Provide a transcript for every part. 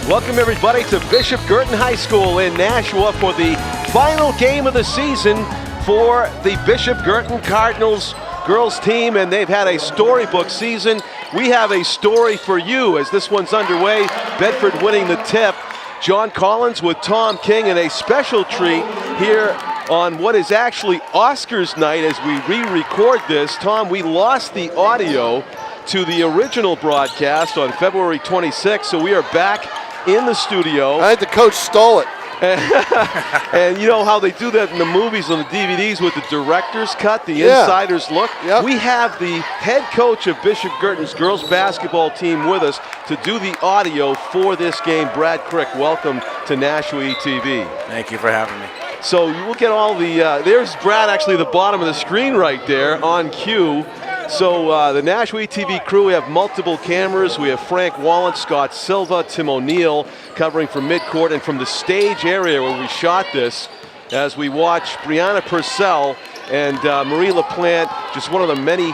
Welcome everybody to Bishop Guertin High School in Nashua for the final game of the season for the Bishop Guertin Cardinals girls team, and they've had a storybook season. We have a story for you as this one's underway. Bedford winning the tip. John Collins with Tom King, and a special treat here on what is actually Oscars night as we re-record this. Tom, we lost the audio to the original broadcast on February 26th, so we are back in the studio. I think the coach stole it. And you know how they do that in the movies on the DVDs with the director's cut, the insider's look? Yep. We have the head coach of Bishop Guertin's girls basketball team with us to do the audio for this game. Brad Crick, welcome to Nashua TV. Thank you for having me. So we'll get all the, there's Brad actually at the bottom of the screen right there on cue. So the Nashua TV crew, we have multiple cameras. We have Frank Wallen, Scott Silva, Tim O'Neill covering from midcourt and from the stage area where we shot this as we watch Brianna Purcell and Marie LaPlante, just one of the many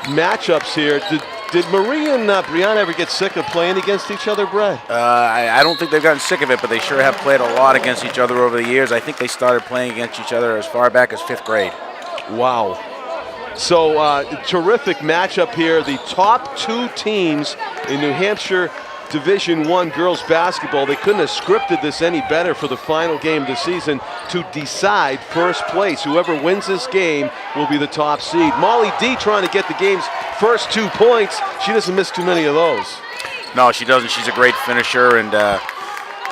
matchups here. Did Marie and Brianna ever get sick of playing against each other, Brad? I don't think they've gotten sick of it, but they sure have played a lot against each other over the years. I think they started playing against each other as far back as 5th grade. Wow. So terrific matchup here. The top two teams in New Hampshire Division I girls basketball. They couldn't have scripted this any better for the final game of the season to decide first place. Whoever wins this game will be the top seed. Molly D trying to get the game's first 2 points. She doesn't miss too many of those. No, she doesn't. She's a great finisher, and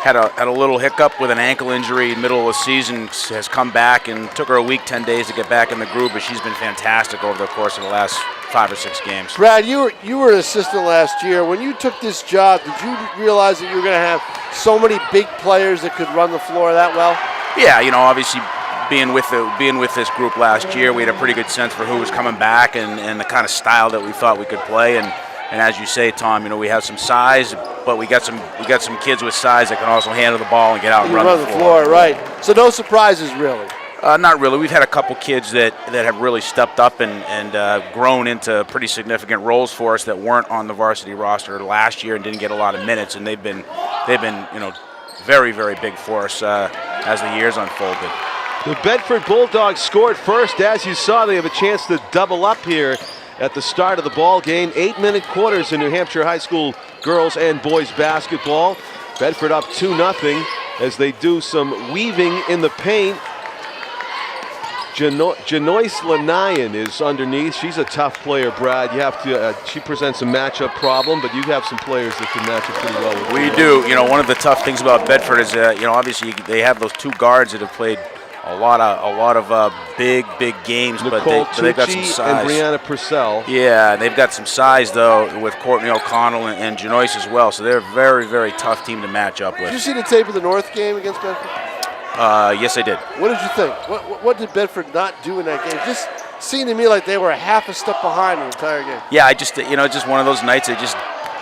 had a little hiccup with an ankle injury in the middle of the season, has come back, and took her a week, 10 days to get back in the groove, but she's been fantastic over the course of the last 5 or 6 games. Brad, you were an assistant last year. When you took this job, did you realize that you were going to have so many big players that could run the floor that well? Yeah, you know, obviously being with this group last year, we had a pretty good sense for who was coming back and the kind of style that we thought we could play. And as you say, Tom, you know, we have some size, but we got some kids with size that can also handle the ball and get out and run the floor. Right. So no surprises, really. Not really. We've had a couple kids that have really stepped up and grown into pretty significant roles for us that weren't on the varsity roster last year and didn't get a lot of minutes, and they've been you know, very, very big for us as the years unfolded. The Bedford Bulldogs scored first. As you saw, they have a chance to double up here at the start of the ball game. 8-minute quarters in New Hampshire high school girls and boys basketball. Bedford up 2-0 as they do some weaving in the paint. Janoyce Lanayan is underneath. She's a tough player, Brad. You have to. She presents a matchup problem, but you have some players that can match up pretty well with We do. You know, one of the tough things about Bedford is, you know, obviously they have those 2 guards that have played a lot of big games, but they've got some size. And Brianna Purcell. Yeah, they've got some size though with Courtney O'Connell and Janoyce as well. So they're a very, very tough team to match up with. Did you see the tape of the North game against Bedford? Yes, I did. What did you think? What did Bedford not do in that game? Just seemed to me like they were a half a step behind the entire game. Yeah, I just, you know, just one of those nights they just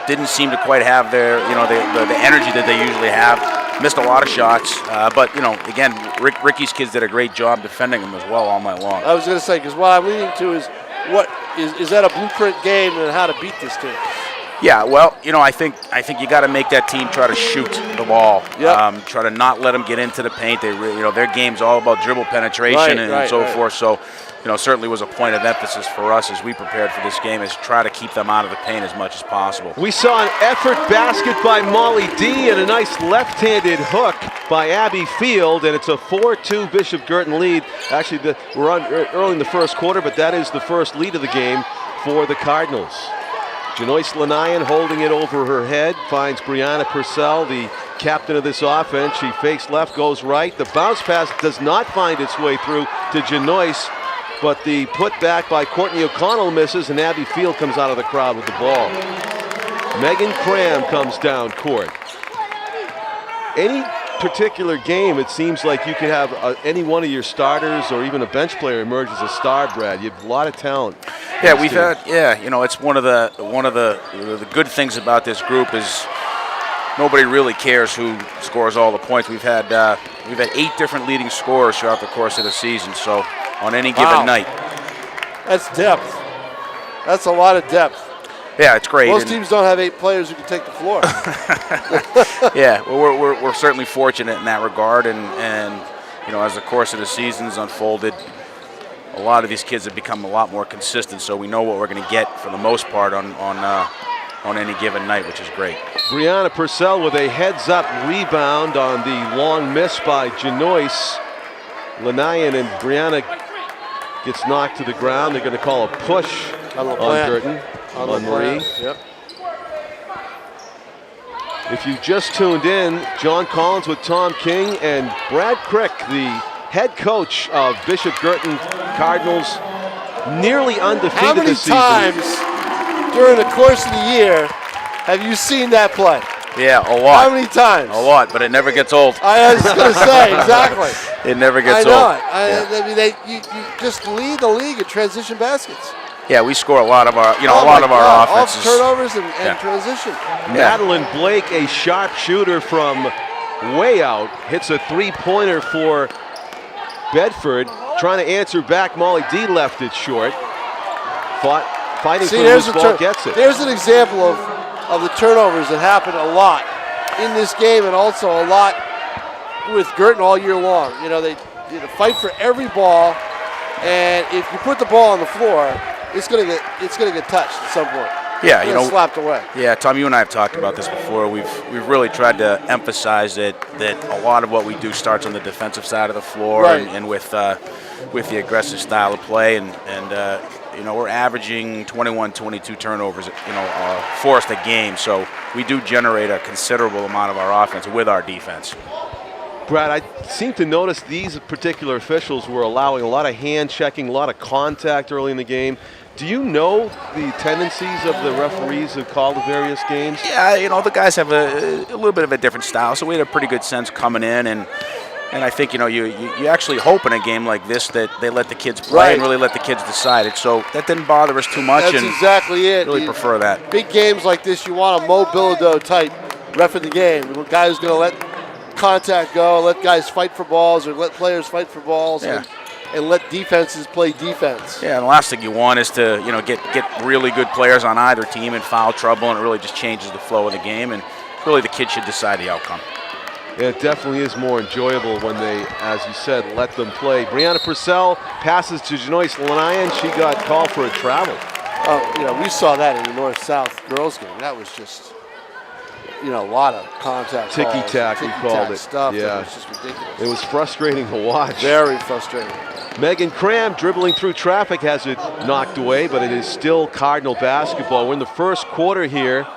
didn't seem to quite have their, you know, the energy that they usually have. Missed a lot of shots, but, you know, again, Ricky's kids did a great job defending them as well all night long. I was going to say, because what I'm leading to is, is that a blueprint game and how to beat this team? Yeah, well, you know, I think you got to make that team try to shoot the ball. Yep. Try to not let them get into the paint. They really, you know, their game's all about dribble penetration and so forth. So, you know, certainly was a point of emphasis for us as we prepared for this game, is try to keep them out of the paint as much as possible. We saw an effort basket by Molly D and a nice left-handed hook by Abby Field, and it's a 4-2 Bishop Guertin lead. Actually, we're on early in the first quarter, but that is the first lead of the game for the Cardinals. Janoyce Lanayan holding it over her head, finds Brianna Purcell, the captain of this offense. She fakes left, goes right. The bounce pass does not find its way through to Janoyce, but the putback by Courtney O'Connell misses, and Abby Field comes out of the crowd with the ball. Megan Cram comes down court. Any particular game, it seems like you could have any one of your starters or even a bench player emerge as a star, Brad. You have a lot of talent. Yeah, we've had. Yeah, you know, it's one of the good things about this group is nobody really cares who scores all the points. We've had 8 different leading scorers throughout the course of the season. So on any given night, that's depth. That's a lot of depth. Yeah, it's great. Most teams don't have 8 players who can take the floor. Yeah, well, we're certainly fortunate in that regard, and you know, as the course of the season's unfolded, a lot of these kids have become a lot more consistent. So we know what we're going to get for the most part on any given night, which is great. Brianna Purcell with a heads-up rebound on the long miss by Janois. Lanayan and Brianna gets knocked to the ground. They're going to call a push on Guertin, on Marie. Yep. If you just tuned in, John Collins with Tom King and Brad Crick, the head coach of Bishop Guertin Cardinals, nearly undefeated this season. How many times during the course of the year have you seen that play? Yeah, a lot. How many times? A lot, but it never gets old. I was going to say, exactly. It never gets old. old. I mean, you just lead the league in transition baskets. Yeah, we score a lot of our, our offenses. Off turnovers and transition. Madeline Blake, a sharp shooter from way out, hits a three-pointer for Bedford. Trying to answer back, Molly D left it short. Fighting for this ball, gets it. There's an example of the turnovers that happen a lot in this game, and also a lot with Guertin all year long. You know, they fight for every ball, and if you put the ball on the floor, it's gonna get touched at some point. Yeah, slapped away. Yeah, Tom, you and I have talked about this before. We've really tried to emphasize that a lot of what we do starts on the defensive side of the floor, right, and with the aggressive style of play, and we're averaging 21, 22 turnovers, forced a game. So we do generate a considerable amount of our offense with our defense. Brad, I seem to notice these particular officials were allowing a lot of hand checking, a lot of contact early in the game. Do you know the tendencies of the referees who call the various games? Yeah, the guys have a little bit of a different style, so we had a pretty good sense coming in, and I think, you actually hope in a game like this that they let the kids play, right, and really let the kids decide it. So that didn't bother us too much. That's exactly it. Really prefer that. Big games like this, you want a Mo Bilodeau type ref in the game. A guy who's going to let contact go, let guys fight for balls, or let players fight for balls, and let defenses play defense. Yeah, and the last thing you want is to get really good players on either team in foul trouble, and it really just changes the flow of the game, and really the kids should decide the outcome. Yeah, it definitely is more enjoyable when they, as you said, let them play. Brianna Purcell passes to Janois Lanayan. She got called for a travel. We saw that in the North-South girls game. That was just, a lot of contact. Ticky-tack, we called it. Stuff. Yeah. It was just ridiculous. It was frustrating to watch. Very frustrating. Megan Cram dribbling through traffic has it knocked away, but it is still Cardinal basketball. We're in the first quarter here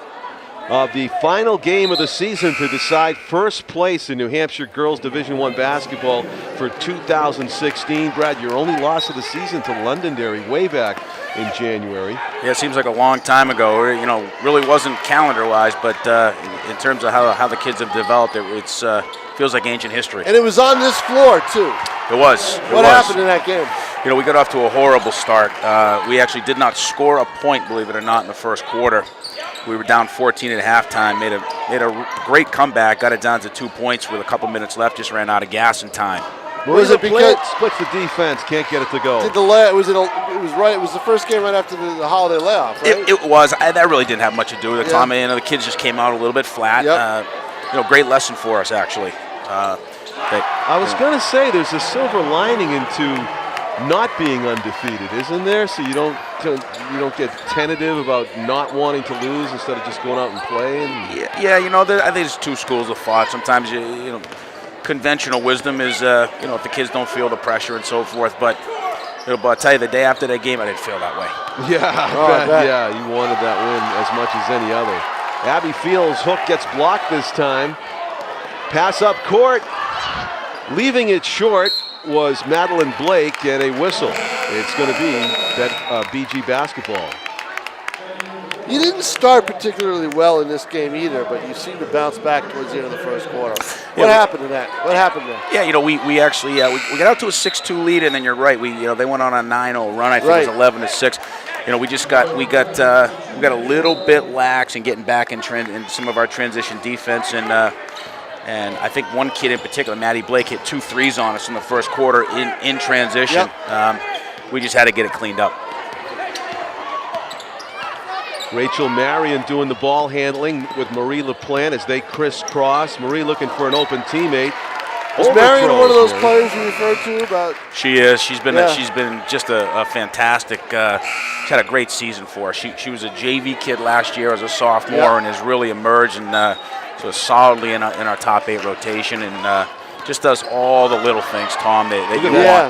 of the final game of the season to decide first place in New Hampshire Girls Division I basketball for 2016. Brad, your only loss of the season to Londonderry way back in January. Yeah, it seems like a long time ago. Really wasn't calendar-wise, but in terms of how the kids have developed, it feels like ancient history. And it was on this floor, too. It was. What happened in that game? We got off to a horrible start. We actually did not score a point, believe it or not, in the first quarter. We were down 14 at halftime, made a great comeback, got it down to 2 points with a couple minutes left, just ran out of gas in time. Was it because splits the defense, can't get it to go? It was the first game right after the holiday layoff, right? It was. That really didn't have much to do with it, Tom. The kids just came out a little bit flat. Yep. Great lesson for us, actually. I was going to say there's a silver lining into not being undefeated, isn't there? So you don't get tentative about not wanting to lose instead of just going out and playing. Yeah. I think there's two schools of thought. Sometimes conventional wisdom is if the kids don't feel the pressure and so forth. But but I'll tell you, the day after that game, I didn't feel that way. Yeah, I bet. Yeah, you wanted that win as much as any other. Abby Fields' hook gets blocked this time. Pass up court, leaving it short was Madeline Blake, and a whistle. It's going to be BG basketball. You didn't start particularly well in this game either, but you seemed to bounce back towards the end of the first quarter. What happened to that? What happened there? Yeah, we actually we got out to a 6-2 lead, and then you're right. They went on a 9-0 run. I think it was 11-6. We got a little bit lax in getting back in some of our transition defense, and I think one kid in particular, Maddie Blake, hit 2 threes on us in the first quarter in transition. Yep. We just had to get it cleaned up. Rachel Marion doing the ball handling with Marie LaPlante as they crisscross. Marie looking for an open teammate. Is Marion one of those Overthrows, players you referred to about? She is. She's been just a fantastic. She's had a great season for us. She was a JV kid last year as a sophomore and has really emerged and so solidly in our top 8 rotation and just does all the little things, Tom.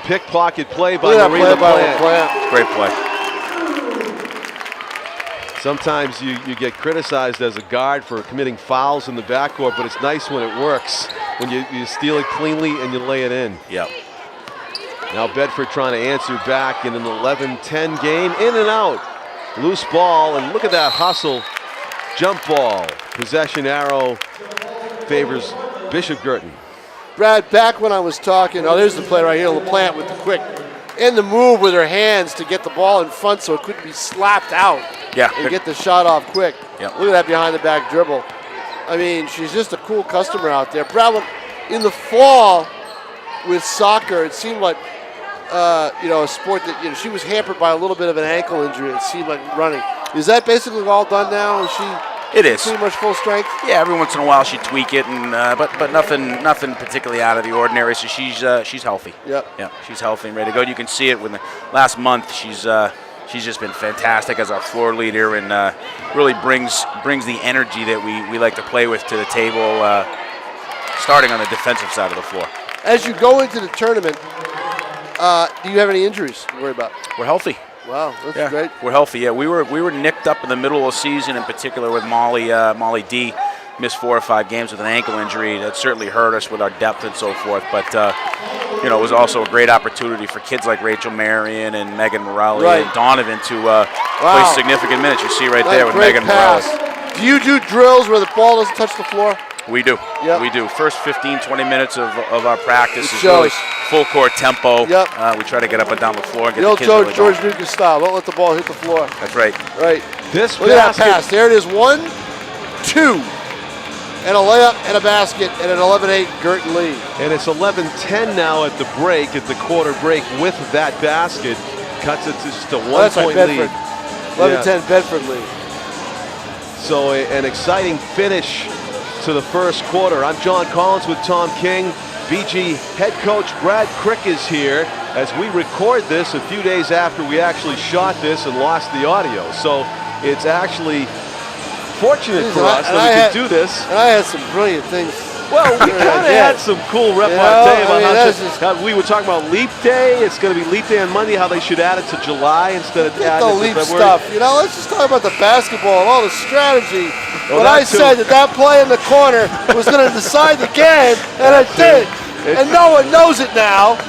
Pickpocket play by Marie LaPlante. Great play. Sometimes you get criticized as a guard for committing fouls in the backcourt, but it's nice when it works, when you steal it cleanly and you lay it in. Yep. Now Bedford trying to answer back in an 11-10 game, in and out. Loose ball, and look at that hustle. Jump ball. Possession arrow favors Bishop Guertin. Brad, back when I was talking, there's the play right here, LaPlante with the quick, and the move with her hands to get the ball in front so it couldn't be slapped out. Yeah. And get the shot off quick. Yep. Look at that behind the back dribble. I mean, she's just a cool customer out there. Brad, in the fall with soccer, it seemed like, a sport that, she was hampered by a little bit of an ankle injury, it seemed like running. Is that basically all done now? Is she It is. pretty much full strength? Yeah, every once in a while she tweak it, and but nothing particularly out of the ordinary. So she's healthy. Yep. Yeah, she's healthy and ready to go. You can see it when the last month she's just been fantastic as our floor leader and really brings the energy that we like to play with to the table, starting on the defensive side of the floor. As you go into the tournament, do you have any injuries to worry about? We're healthy. Wow, that's great. We're healthy. Yeah, we were nicked up in the middle of the season, in particular with Molly D. Missed 4 or 5 games with an ankle injury. That certainly hurt us with our depth and so forth. But it was also a great opportunity for kids like Rachel Marion and Megan Morelli and Donovan to play significant minutes. You see right there with Megan Morelli. Do you do drills where the ball doesn't touch the floor? We do. Yep. We do. First 15, 20 minutes of our practice is shows. really full court tempo. Yep. We try to get up and down the floor and get The the old kids really George going. Lucas style. Don't let the ball hit the floor. That's right. Right. This Look at that pass. There it is. 1, 2. And a layup and a basket and an 11-8 Guertin lead. And it's 11-10 now at the break, at the quarter break with that basket. Cuts it to just a 1-point lead. 11-10 Bedford lead. So an exciting finish to the first quarter. I'm John Collins with Tom King. BG head coach Brad Crick is here as we record this a few days after we actually shot this and lost the audio. So it's actually fortunate for us that we could do this. And I had some brilliant things. Well, we kind of had some cool repartee about how we were talking about Leap Day. It's going to be Leap Day on Monday, how they should add it to July instead of adding the it leap to February. stuff. Let's just talk about the basketball and all the strategy. But I said that play in the corner was going to decide the game, and it did. And no one knows it now.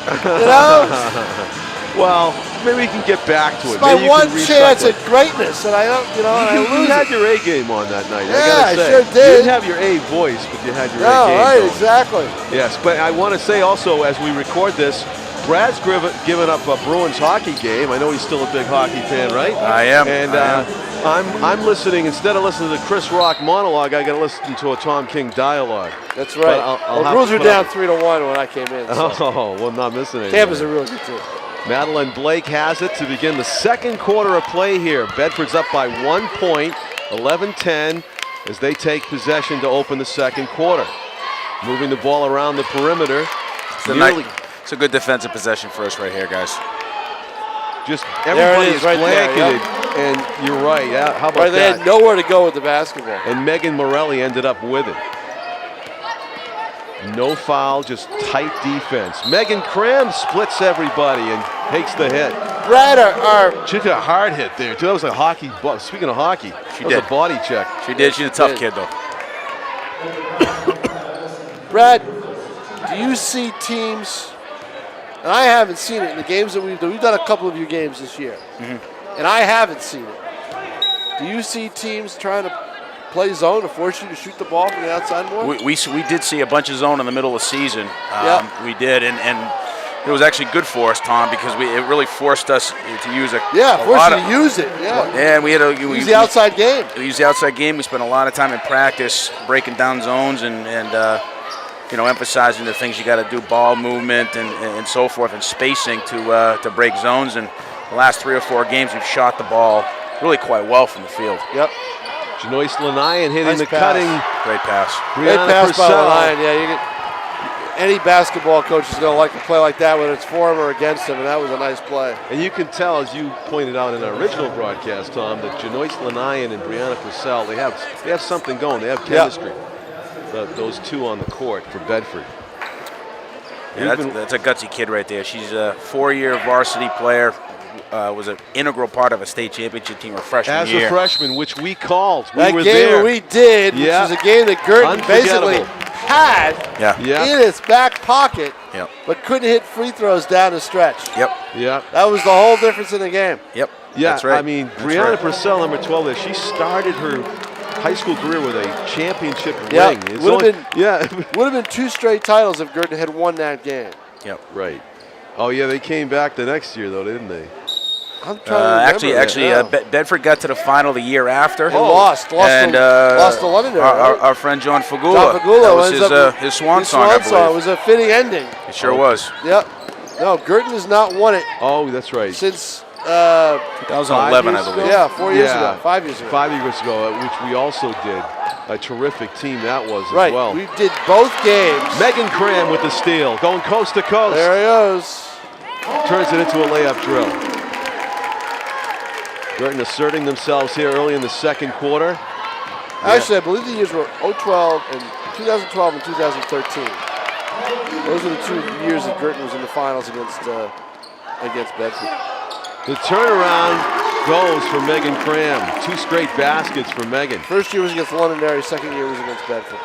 Well, maybe we can get back to it. It's my one chance at greatness, and I don't, You had your A game on that night. Yeah, I gotta say. sure did. You didn't have your A voice, but you had your A game. Right, going. exactly. Yes, but I want to say also, as we record this, Brad's given up a Bruins hockey game. I know he's still a big hockey fan, right? I am. And I'm listening, instead of listening to the Chris Rock monologue, I got to listen to a Tom King dialogue. That's right. The Bruins were down 3-1 when I came in. So. Oh, well, not missing anything. Tampa's a really good team. Madeline Blake has it to begin the second quarter of play here. Bedford's up by 1 point, 11-10, as they take possession to open the second quarter. Moving the ball around the perimeter. It's a good defensive possession for us right here, guys. Just everybody is right blanketed, and you're right. Yeah, how about that? They had nowhere to go with the basketball. And Megan Morelli ended up with it. No foul, just tight defense. Megan Cram splits everybody and takes the hit. Brad, she did a hard hit there, too. That was a hockey ball. Speaking of hockey, that was a body check. She did. She's a tough kid, though. Brad, do you see teams, and I haven't seen it in the games that we've done. We've done a couple of your games this year, and I haven't seen it. Do you see teams trying to play zone to force you to shoot the ball from the outside more? We did see a bunch of zone in the middle of the season. We did, and it was actually good for us, Tom, because it really forced us to use forced you to use it. And we had to use the outside game. We used the outside game. We spent a lot of time in practice breaking down zones and emphasizing the things you got to do, ball movement and so forth, and spacing to break zones. And the last 3 or 4 games, we've shot the ball really quite well from the field. Yep. Janois Lanayan hitting Nice the pass. cutting. Great pass. Great Brianna pass by Purcell. Lyon. Yeah, any basketball coach is going to like to play like that, whether it's for him or against him, and that was a nice play. And you can tell, as you pointed out in our original broadcast, Tom, that Janois Lanayan and Brianna Purcell, they have something going. They have chemistry. Those two on the court for Bedford. Yeah, that's a gutsy kid right there. She's a 4-year varsity player. Was an integral part of a state championship team her freshman year. As a freshman, which we called. That We were game there. we did, which was a game that Guertin basically had in its back pocket, but couldn't hit free throws down the stretch. Yep. That was the whole difference in the game. Yeah, that's right. I mean, Brianna Purcell, number 12, there, she started her high school career with a championship ring. Would have been 2 straight titles if Guertin had won that game. Yep. Right. Oh, yeah, they came back the next year, though, didn't they? I'm trying to remember. Bedford got to the final the year after. And lost to Londonderry. Our friend John Fagula. John Fagula was his swan song, I believe. It was a fitting ending. It sure was. Yep. No, Guertin has not won it. Oh, that's right. Since 2011, I believe. Yeah, 4 years ago. 5 years ago. 5 years ago, which we also did. A terrific team that was as well. We did both games. Megan Cram with the steal, going coast to coast. There he goes. Turns it into a layup drill. Guertin asserting themselves here early in the second quarter. Actually, I believe the years were 2012 and 2013. Those are the 2 years that Guertin was in the finals against Bedford. The turnaround goes for Megan Cram. 2 straight baskets for Megan. First year was against Londonderry, second year was against Bedford.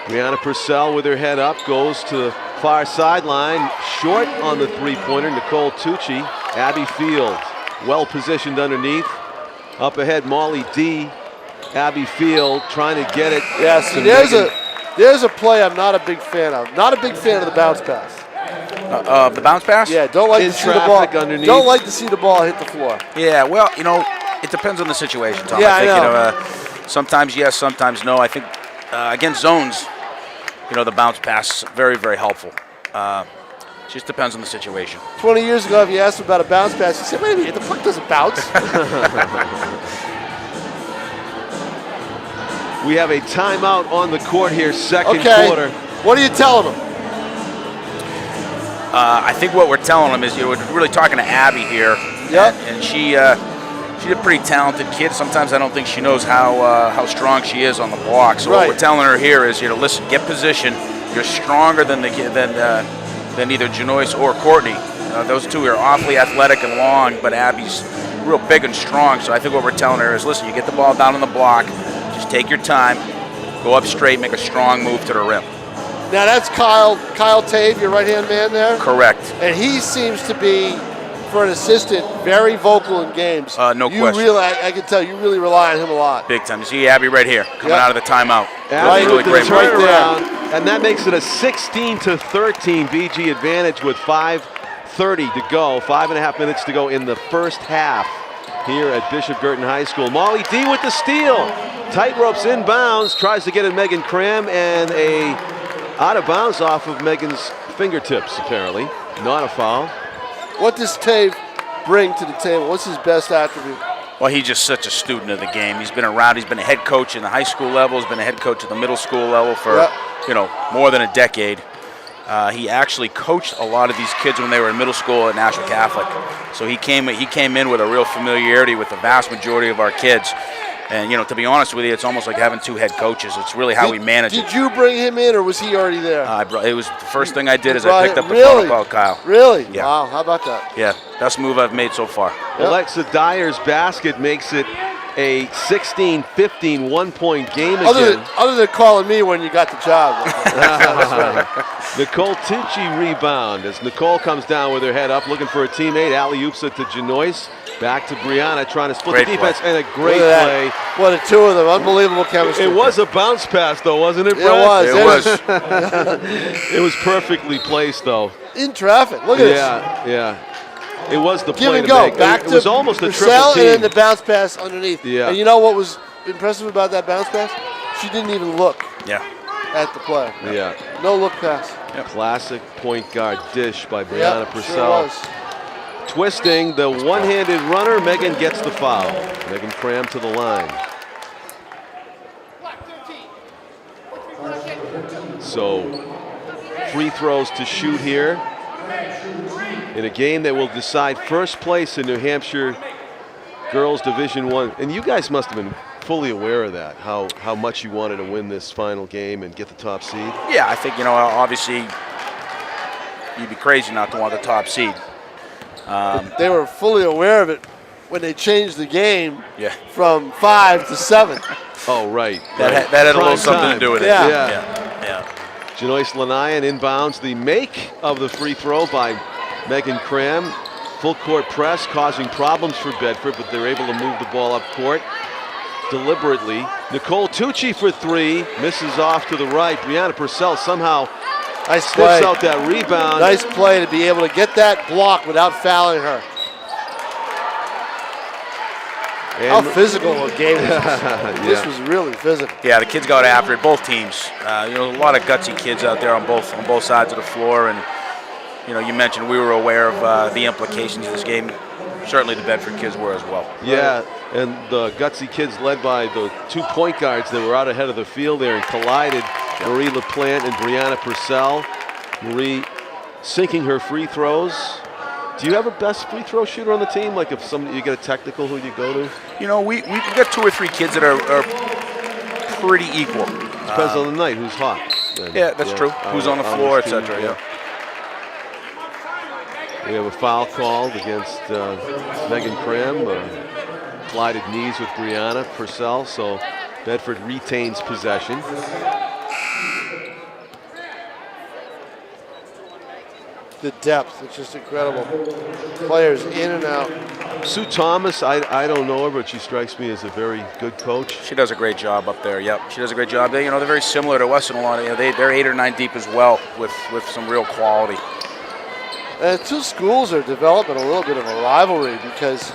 Brianna Purcell with her head up goes to the far sideline. Short on the three-pointer, Nicole Tucci. Abby Field well positioned underneath. Up ahead, Molly D. Abby Field trying to get it. Yeah, see, there's a play I'm not a big fan of. Not a big fan of the bounce pass. The bounce pass? Yeah, don't like to see the ball underneath. Don't like to see the ball hit the floor. Yeah, well, it depends on the situation, Tom. Yeah, I think, sometimes yes, sometimes no. I think against zones, the bounce pass is very, very helpful. Just depends on the situation. 20 years ago, if you asked him about a bounce pass, he said, wait a minute, the puck doesn't bounce. We have a timeout on the court here, second quarter. What are you telling them? I think what we're telling them is, we're really talking to Abby here. Yep. And she's a pretty talented kid. Sometimes I don't think she knows how strong she is on the block. So what we're telling her here is, listen, get position. You're stronger than either Janois or Courtney. Those two are awfully athletic and long, but Abby's real big and strong. So I think what we're telling her is, listen, you get the ball down on the block, just take your time, go up straight, make a strong move to the rim. Now that's Kyle Tave, your right-hand man there? Correct. And he seems to be, for an assistant, very vocal in games. No question. I can tell you really rely on him a lot. Big time. You see Abby right here, coming out of the timeout. Abby really with the great turnaround, and that makes it a 16-13 BG advantage with 5:30 to go, 5.5 minutes to go in the first half here at Bishop Guertin High School. Molly D with the steal. Tight ropes inbounds, tries to get in Megan Cram, and a out of bounds off of Megan's fingertips, apparently. Not a foul. What does Tave bring to the table? What's his best attribute? Well, he's just such a student of the game. He's been around. He's been a head coach in the high school level. He's been a head coach at the middle school level for, more than a decade. He actually coached a lot of these kids when they were in middle school at National Catholic. So he came in with a real familiarity with the vast majority of our kids. And, to be honest with you, it's almost like having 2 head coaches. It's really how we manage it. Did you bring him in, or was he already there? It was the first thing I did is I picked up the phone and called Kyle. Really? Yeah. Wow, how about that? Yeah, best move I've made so far. Yep. Alexa Dyer's basket makes it a 16-15 one-point game again. Other than calling me when you got the job. Nicole Tucci rebound as Nicole comes down with her head up, looking for a teammate. Alley-oops it to Janois. Back to Brianna, trying to split the defense, and a great play. What, the 2 of them, unbelievable chemistry. It was a bounce pass, though, wasn't it, Brett? It was. It was perfectly placed, though. In traffic, look at this. Yeah. It was the Give play and to go. make. Back it was almost a triple Purcell team. and then the bounce pass underneath. Yeah. And you know what was impressive about that bounce pass? She didn't even look Yeah. at the play. Yeah. No look pass. Yep. Classic point guard dish by Brianna Yep, Purcell. sure was. Twisting the one-handed runner, Megan gets the foul. Megan Cram to the line. So, free throws to shoot here in a game that will decide first place in New Hampshire Girls Division I. And you guys must have been fully aware of that, how much you wanted to win this final game and get the top seed. Yeah, I think, obviously you'd be crazy not to want the top seed. They were fully aware of it when they changed the game Yeah. from 5 to 7. Oh, right. That right. had a little Prime something time. to do with it. Yeah. Yeah. Janoyce Lanayan inbounds the make of the free throw by Megan Cram. Full court press causing problems for Bedford, but they're able to move the ball up court deliberately. Nicole Tucci for three, misses off to the right. Brianna Purcell somehow Nice sniffs play. out that rebound. Nice play to be able to get that block without fouling her. How And physical a game was this? This was really physical. Yeah, the kids got after it, both teams. A lot of gutsy kids out there on both sides of the floor, and you mentioned we were aware of the implications of this game. Certainly the Bedford kids were as well. yeah, and the gutsy kids led by the 2 point guards that were out ahead of the field there and collided. Marie LaPlante and Brianna Purcell. Marie sinking her free throws. Do you have a best free throw shooter on the team? Like if you get a technical, who you go to? We've got 2 or 3 kids that are pretty equal. Depends on the night, who's hot. And, Yeah, that's true. Who's on the floor, etc. Yeah. We have a foul called against Megan Cram. Collided knees with Brianna Purcell, so Bedford retains possession. The depth, it's just incredible. Players in and out. Sue Thomas, I don't know her, but she strikes me as a very good coach. She does a great job up there. Yep, she does a great job. They're very similar to us in a lot of. They're 8 or 9 deep as well, with some real quality. And the two schools are developing a little bit of a rivalry because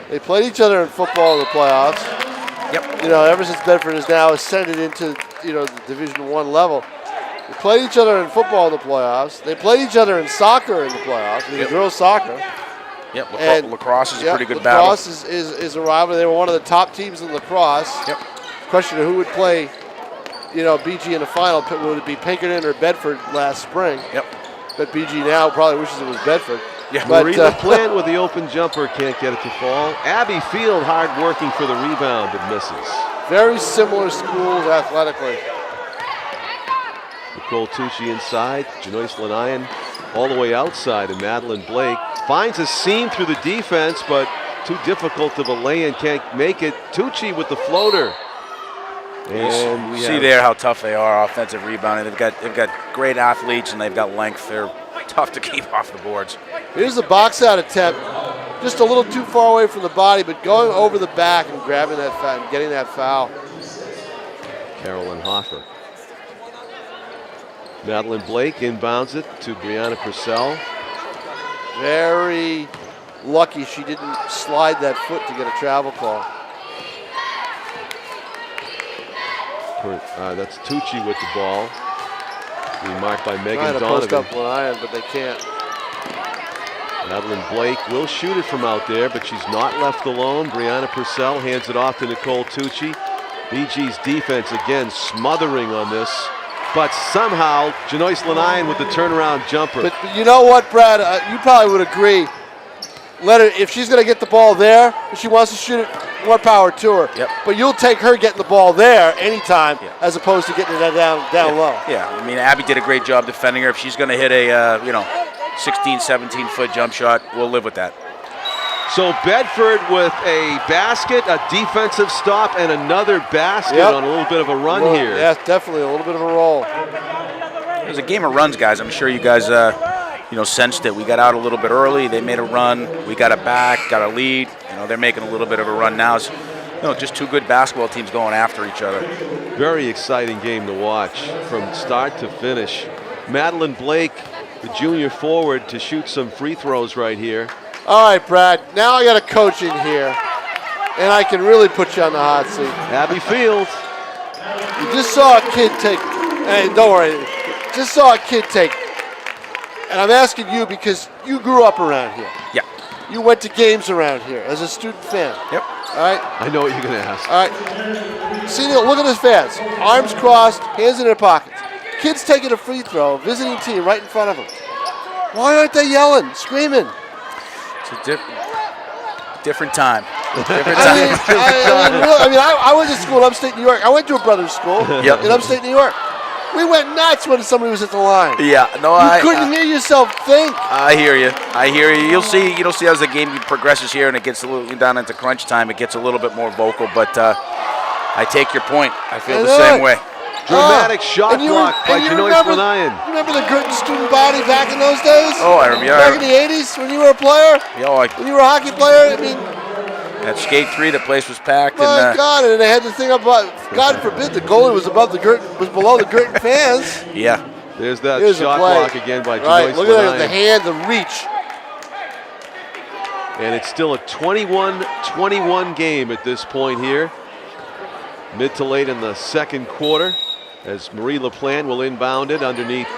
they played each other in football in the playoffs. Yep. Ever since Bedford has now ascended into the Division I level. They played each other in football in the playoffs. They played each other in soccer in the playoffs, in girls soccer. Yep, And lacrosse is a pretty good battle. Lacrosse is a rivalry. They were one of the top teams in lacrosse. Yep. Question of who would play, BG in the final. Would it be Pinkerton or Bedford last spring? Yep. But BG now probably wishes it was Bedford. Yeah. But, Marie LaPlante with the open jumper, can't get it to fall. Abby Field hard working for the rebound, but misses. very similar schools athletically. Nicole Tucci inside, Janoyce Lanayan all the way outside, and Madeline Blake finds a seam through the defense, but too difficult of a lay-in, can't make it. Tucci with the floater. And we see there how tough they are offensive rebounding. They've got great athletes and they've got length. They're tough to keep off the boards. Here's the box out attempt, just a little too far away from the body, but going over the back and grabbing that foul and getting that foul. Carolyn Hoffer. Madeline Blake inbounds it to Brianna Purcell. Very lucky she didn't slide that foot to get a travel call. That's Tucci with the ball. Being marked by Megan Trying to post Donovan. up Lanayan, but they can't. Madeline Blake will shoot it from out there, but she's not left alone. Brianna Purcell hands it off to Nicole Tucci. BG's defense again smothering on this, but somehow Janoyce Lanayan with the turnaround jumper. But you know what, Brad? You probably would agree. Let her, if she's going to get the ball there, if she wants to shoot it, more power to her. Yep. But you'll take her getting the ball there anytime, as opposed to getting it down low. Yeah, I mean, Abby did a great job defending her. If she's going to hit a 16, 17-foot jump shot, we'll live with that. So Bedford with a basket, a defensive stop, and another basket on a little bit of a run here. Yeah, definitely a little bit of a roll. It was a game of runs, guys. I'm sure you guys sensed it. We got out a little bit early. They made a run. We got it back, got a lead. They're making a little bit of a run now. It's, just two good basketball teams going after each other. Very exciting game to watch from start to finish. Madeline Blake, the junior forward, to shoot some free throws right here. All right, Brad. Now I got a coach in here, and I can really put you on the hot seat. Abby Field. You just saw a kid take, hey, don't worry, just saw a kid take, and I'm asking you because you grew up around here. Yeah. You went to games around here as a student fan. Yep. All right? I know what you're going to ask. All right. See, look at his fans. Arms crossed, hands in their pockets. Kids taking a free throw, visiting team right in front of them. Why aren't they yelling, screaming? It's a different time. Different I time. mean, I went to school in upstate New York. I went to a brother's school Yep. in upstate New York. We went nuts when somebody was at the line. Yeah, no, You couldn't hear yourself think. I hear you. I hear you. You'll see as the game progresses here and it gets a little down into crunch time, it gets a little bit more vocal. But I take your point. I feel the same way. Dramatic shot block by Janois Branayan. You remember the Guertin student body back in those days? Oh, I remember. Back in the 80s when you were a player? Yeah, when you were a hockey player? I mean, at skate 3, the place was packed. My God, and they had the thing about, God forbid, the goalie was below the Guertin fans. Yeah. There's that Here's shot block again by Janois Right, look at the Branayan. hand, the reach. And it's still a 21-21 game at this point here. Mid to late in the second quarter as Marie LaPlante will inbound it underneath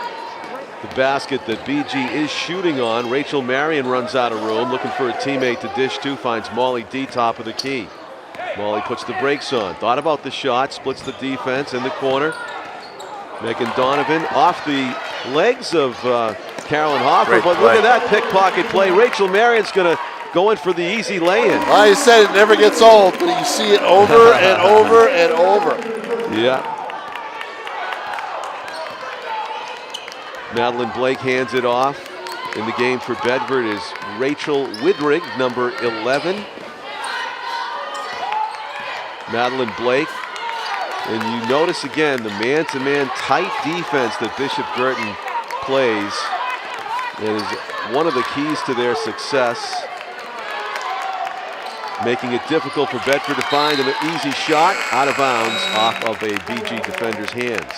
the basket that BG is shooting on. Rachel Marion runs out of room, looking for a teammate to dish to, finds Molly D top of the key. Molly puts the brakes on, thought about the shot, splits the defense in the corner. Megan Donovan off the legs of Carolyn Hoffer, Great but play. look at that pickpocket play. Rachel Marion's gonna go in for the easy lay-in. Well, you said it never gets old, but you see it over and over and over. Yeah. Madeline Blake hands it off. In the game for Bedford is Rachel Widrig, number 11. Madeline Blake. And you notice again the man-to-man tight defense that Bishop Guertin plays. It is one of the keys to their success. Making it difficult for Bedford to find an easy shot out of bounds off of a BG defender's hands.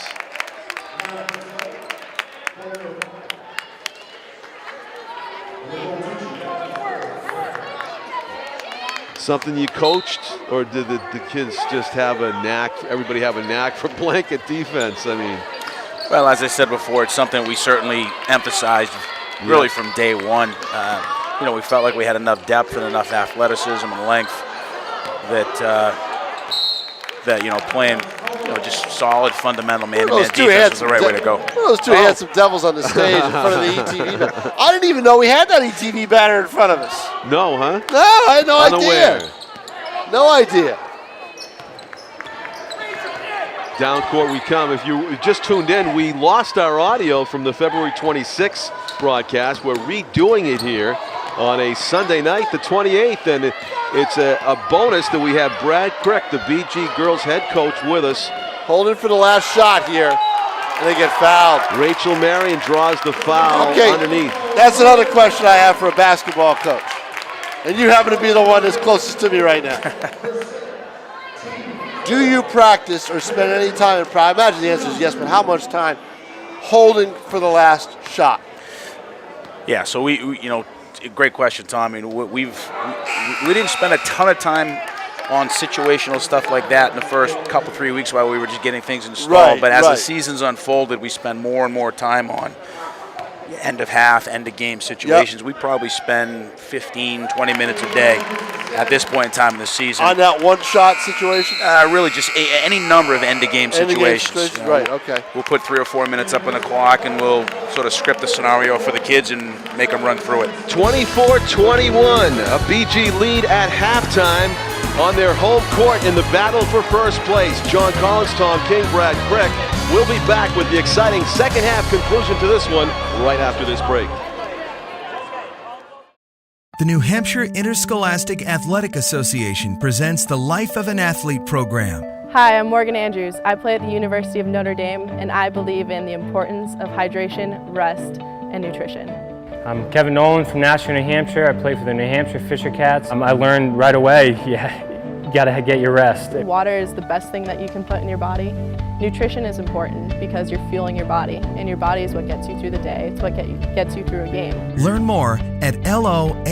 Something you coached, or did the kids just have a knack, everybody have a knack for blanket defense? I mean. Well, as I said before, it's something we certainly emphasized really from day one. We felt like we had enough depth and enough athleticism and length that playing just solid fundamental man-to-man defense is the right way to go. One of those two handsome devils on the stage in front of the ETV banner. I didn't even know we had that ETV banner in front of us. No, huh? No, I had no Unaware. idea. No idea. Down court we come. If you just tuned in, we lost our audio from the February 26th broadcast. We're redoing it here on a Sunday night, the 28th, and it's a bonus that we have Brad Crick, the BG girls head coach, with us. Holding for the last shot here, and they get fouled. Rachel Marion draws the foul underneath. That's another question I have for a basketball coach. And you happen to be the one that's closest to me right now. Do you practice or spend any time in practice? I imagine the answer is yes, but how much time holding for the last shot? Yeah, so we great question, Tom. I mean, we didn't spend a ton of time on situational stuff like that in the first couple 3 weeks while we were just getting things installed. Right, but as the right. seasons unfolded, we spend more and more time on end of half, end of game situations. We probably spend 15, 20 minutes a day at this point in time in the season. On that one shot situation? Really just any number of end of game situations. Right, okay. We'll put 3 or 4 minutes up on the clock and we'll sort of script the scenario for the kids and make them run through it. 24-21, a BG lead at halftime on their home court in the battle for first place. John Collins, Tom King, Brad Crick. We'll be back with the exciting second half conclusion to this one right after this break. The New Hampshire Interscholastic Athletic Association presents the Life of an Athlete program. Hi, I'm Morgan Andrews. I play at the University of Notre Dame, and I believe in the importance of hydration, rest, and nutrition. I'm Kevin Nolan from Nashua, New Hampshire. I play for the New Hampshire Fisher Cats. I learned right away, you gotta get your rest. Water is the best thing that you can put in your body. Nutrition is important because you're fueling your body, and your body is what gets you through the day. It's what gets you through a game. Learn more at loanh.org.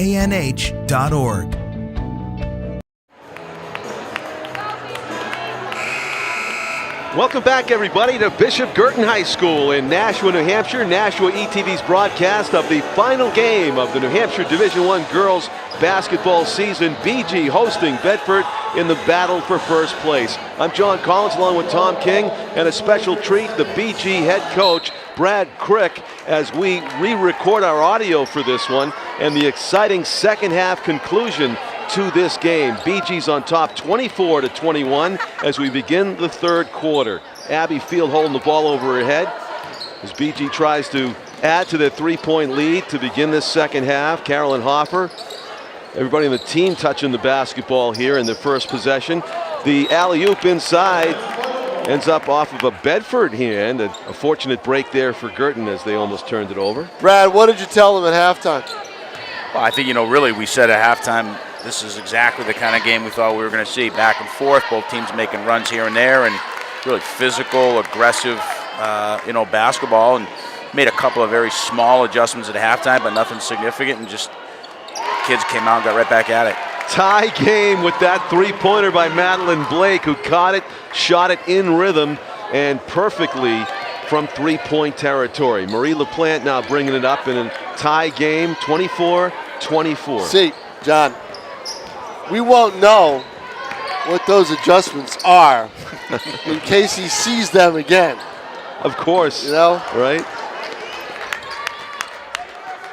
Welcome back, everybody, to Bishop Guertin High School in Nashua, New Hampshire. Nashua ETV's broadcast of the final game of the New Hampshire Division I girls basketball season. BG hosting Bedford in the battle for first place. I'm John Collins along with Tom King, and a special treat, the BG head coach, Brad Crick, as we re-record our audio for this one and the exciting second half conclusion to this game. BG's on top 24-21 as we begin the third quarter. Abby Field holding the ball over her head as BG tries to add to their three-point lead to begin this second half. Carolyn Hoffer, everybody on the team touching the basketball here in the first possession. The alley-oop inside ends up off of a Bedford hand. A fortunate break there for Guertin as they almost turned it over. Brad, what did you tell them at halftime? Well, I think, really we said at halftime, this is exactly the kind of game we thought we were going to see. Back and forth, both teams making runs here and there, and really physical, aggressive, basketball, and made a couple of very small adjustments at halftime, but nothing significant, and just kids came out and got right back at it. Tie game with that three-pointer by Madeline Blake, who caught it, shot it in rhythm, and perfectly from three-point territory. Marie LaPlante now bringing it up in a tie game, 24-24. See, John, we won't know what those adjustments are in case he sees them again. Of course. You know? Right?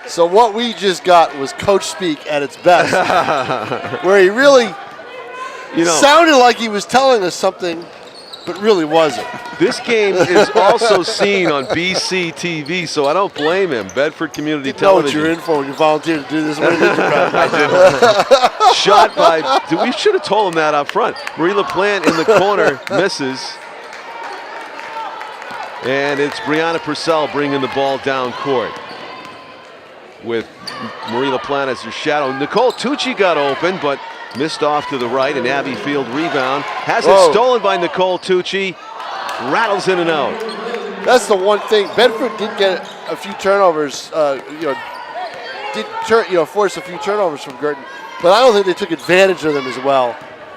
So what we just got was coach speak at its best, where he really sounded like he was telling us something, but really wasn't. This game is also seen on BC TV, so I don't blame him. Bedford Community Television. Know what you're in for when you volunteered to do this. What did you, Brad? I did. Shot by, we should have told him that up front. Marie LaPlante in the corner, misses. And it's Brianna Purcell bringing the ball down court, with Marie LaPlante as her shadow. Nicole Tucci got open, but missed off to the right. An Abby Field rebound. Has it stolen by Nicole Tucci. Rattles in and out. That's the one thing. Bedford did get a few turnovers. Force a few turnovers from Guertin, but I don't think they took advantage of them as well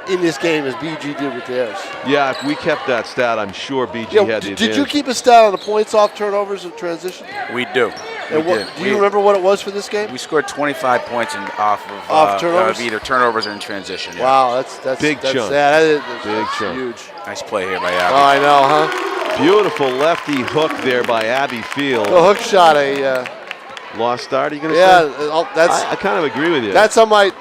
in this game as BG did with theirs. Yeah, if we kept that stat, I'm sure BG had the advantage. Did you keep a stat on the points off turnovers and transition? We do. And do you remember what it was for this game? We scored 25 points off turnovers? of either turnovers or in transition. Yeah. Wow, that's big chunk. That's chunk. huge. Nice play here by Abby. Oh, I know, huh? Beautiful lefty hook there by Abby Field. The hook shot, lost start. Are you going to say? Yeah, that's. I kind of agree with you. That's on my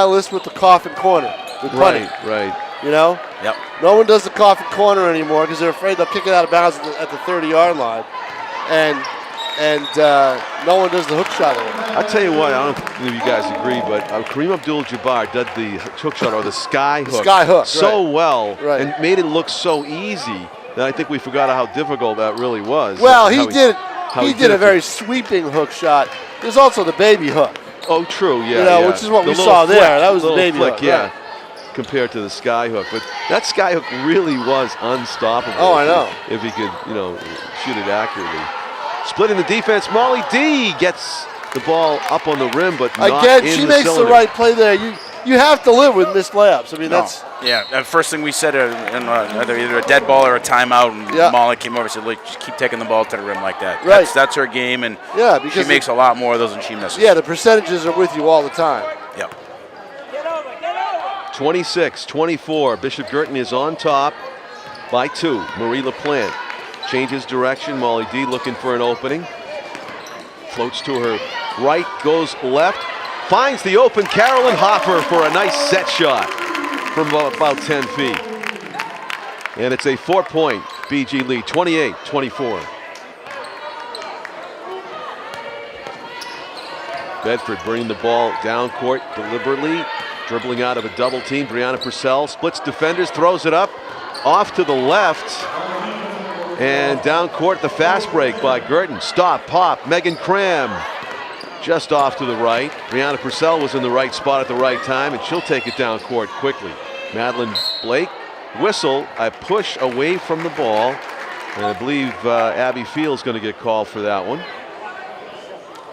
list with the coffin corner. With punting. Right. You know? Yep. No one does the coffin corner anymore because they're afraid they'll kick it out of bounds at the 30-yard line, and no one does the hook shot anymore. I'll tell you what, I don't know if you guys agree, but Kareem Abdul-Jabbar did the hook shot, or the sky hook. Sky hook, so well, right. And made it look so easy that I think we forgot how difficult that really was. Well, he did a very sweeping hook shot. There's also the baby hook. Oh, true, yeah. Which is what we saw flick, there. That was the baby flick, hook, yeah. right. Compared to the sky hook, but that sky hook really was unstoppable. Oh, I know. If he could, shoot it accurately. Splitting the defense, Molly D gets the ball up on the rim, but not again, in she the makes cylinder. the right play there. You have to live with missed layups. I mean, that's the first thing we said either a dead ball or a timeout, and Molly came over and said, "Look, just keep taking the ball to the rim like that." Right. That's her game, and because she makes a lot more of those than she misses. Yeah, the percentages are with you all the time. Yep. 26-24. Bishop Guertin is on top by 2. Marie LaPlante changes direction. Molly D looking for an opening. Floats to her right, goes left. Finds the open Carolyn Hoffer for a nice set shot from about 10 feet. And it's a 4-point BG lead, 28-24. Bedford bringing the ball down court deliberately. Dribbling out of a double team, Brianna Purcell splits defenders, throws it up, off to the left, and down court the fast break by Guertin. Stop, pop, Megan Cram just off to the right. Brianna Purcell was in the right spot at the right time, and she'll take it down court quickly. Madeline Blake, whistle, a push away from the ball, and I believe Abby Field's going to get called for that one.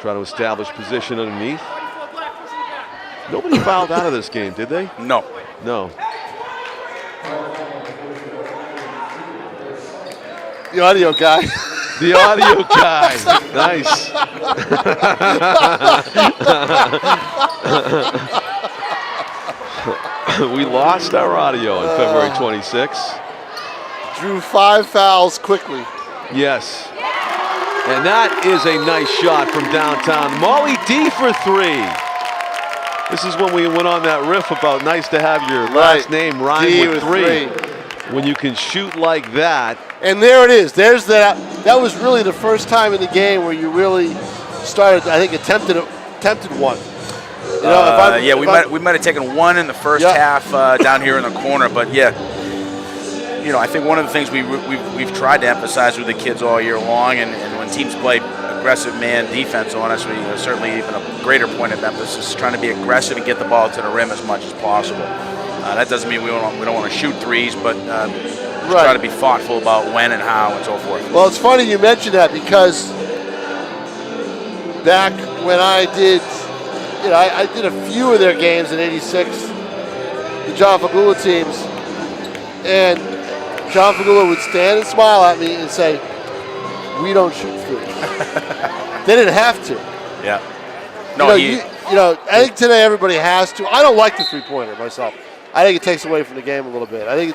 Try to establish position underneath. Nobody fouled out of this game, did they? No. The audio guy. The audio guy. Nice. We lost our audio on February 26th. Drew 5 fouls quickly. Yes. And that is a nice shot from downtown. Molly D for 3. This is when we went on that riff about nice to have your last name rhyme D with 3. When you can shoot like that. And there it is. There's that. That was really the first time in the game where you really started, I think, attempted one. You know, we might have taken one in the first half down here in the corner, but you know, I think one of the things we've tried to emphasize with the kids all year long, and when teams play aggressive man defense on us, we certainly even a greater point of emphasis is trying to be aggressive and get the ball to the rim as much as possible. That doesn't mean we don't want to shoot threes, but try to be thoughtful about when and how and so forth. Well, it's funny you mentioned that because back when I did, you know, I did a few of their games in '86, the John Fagula teams, and John Fagula would stand and smile at me and say, "We don't shoot threes." They didn't have to. Yeah. No, you know, I think today everybody has to. I don't like the three-pointer myself. I think it takes away from the game a little bit. I think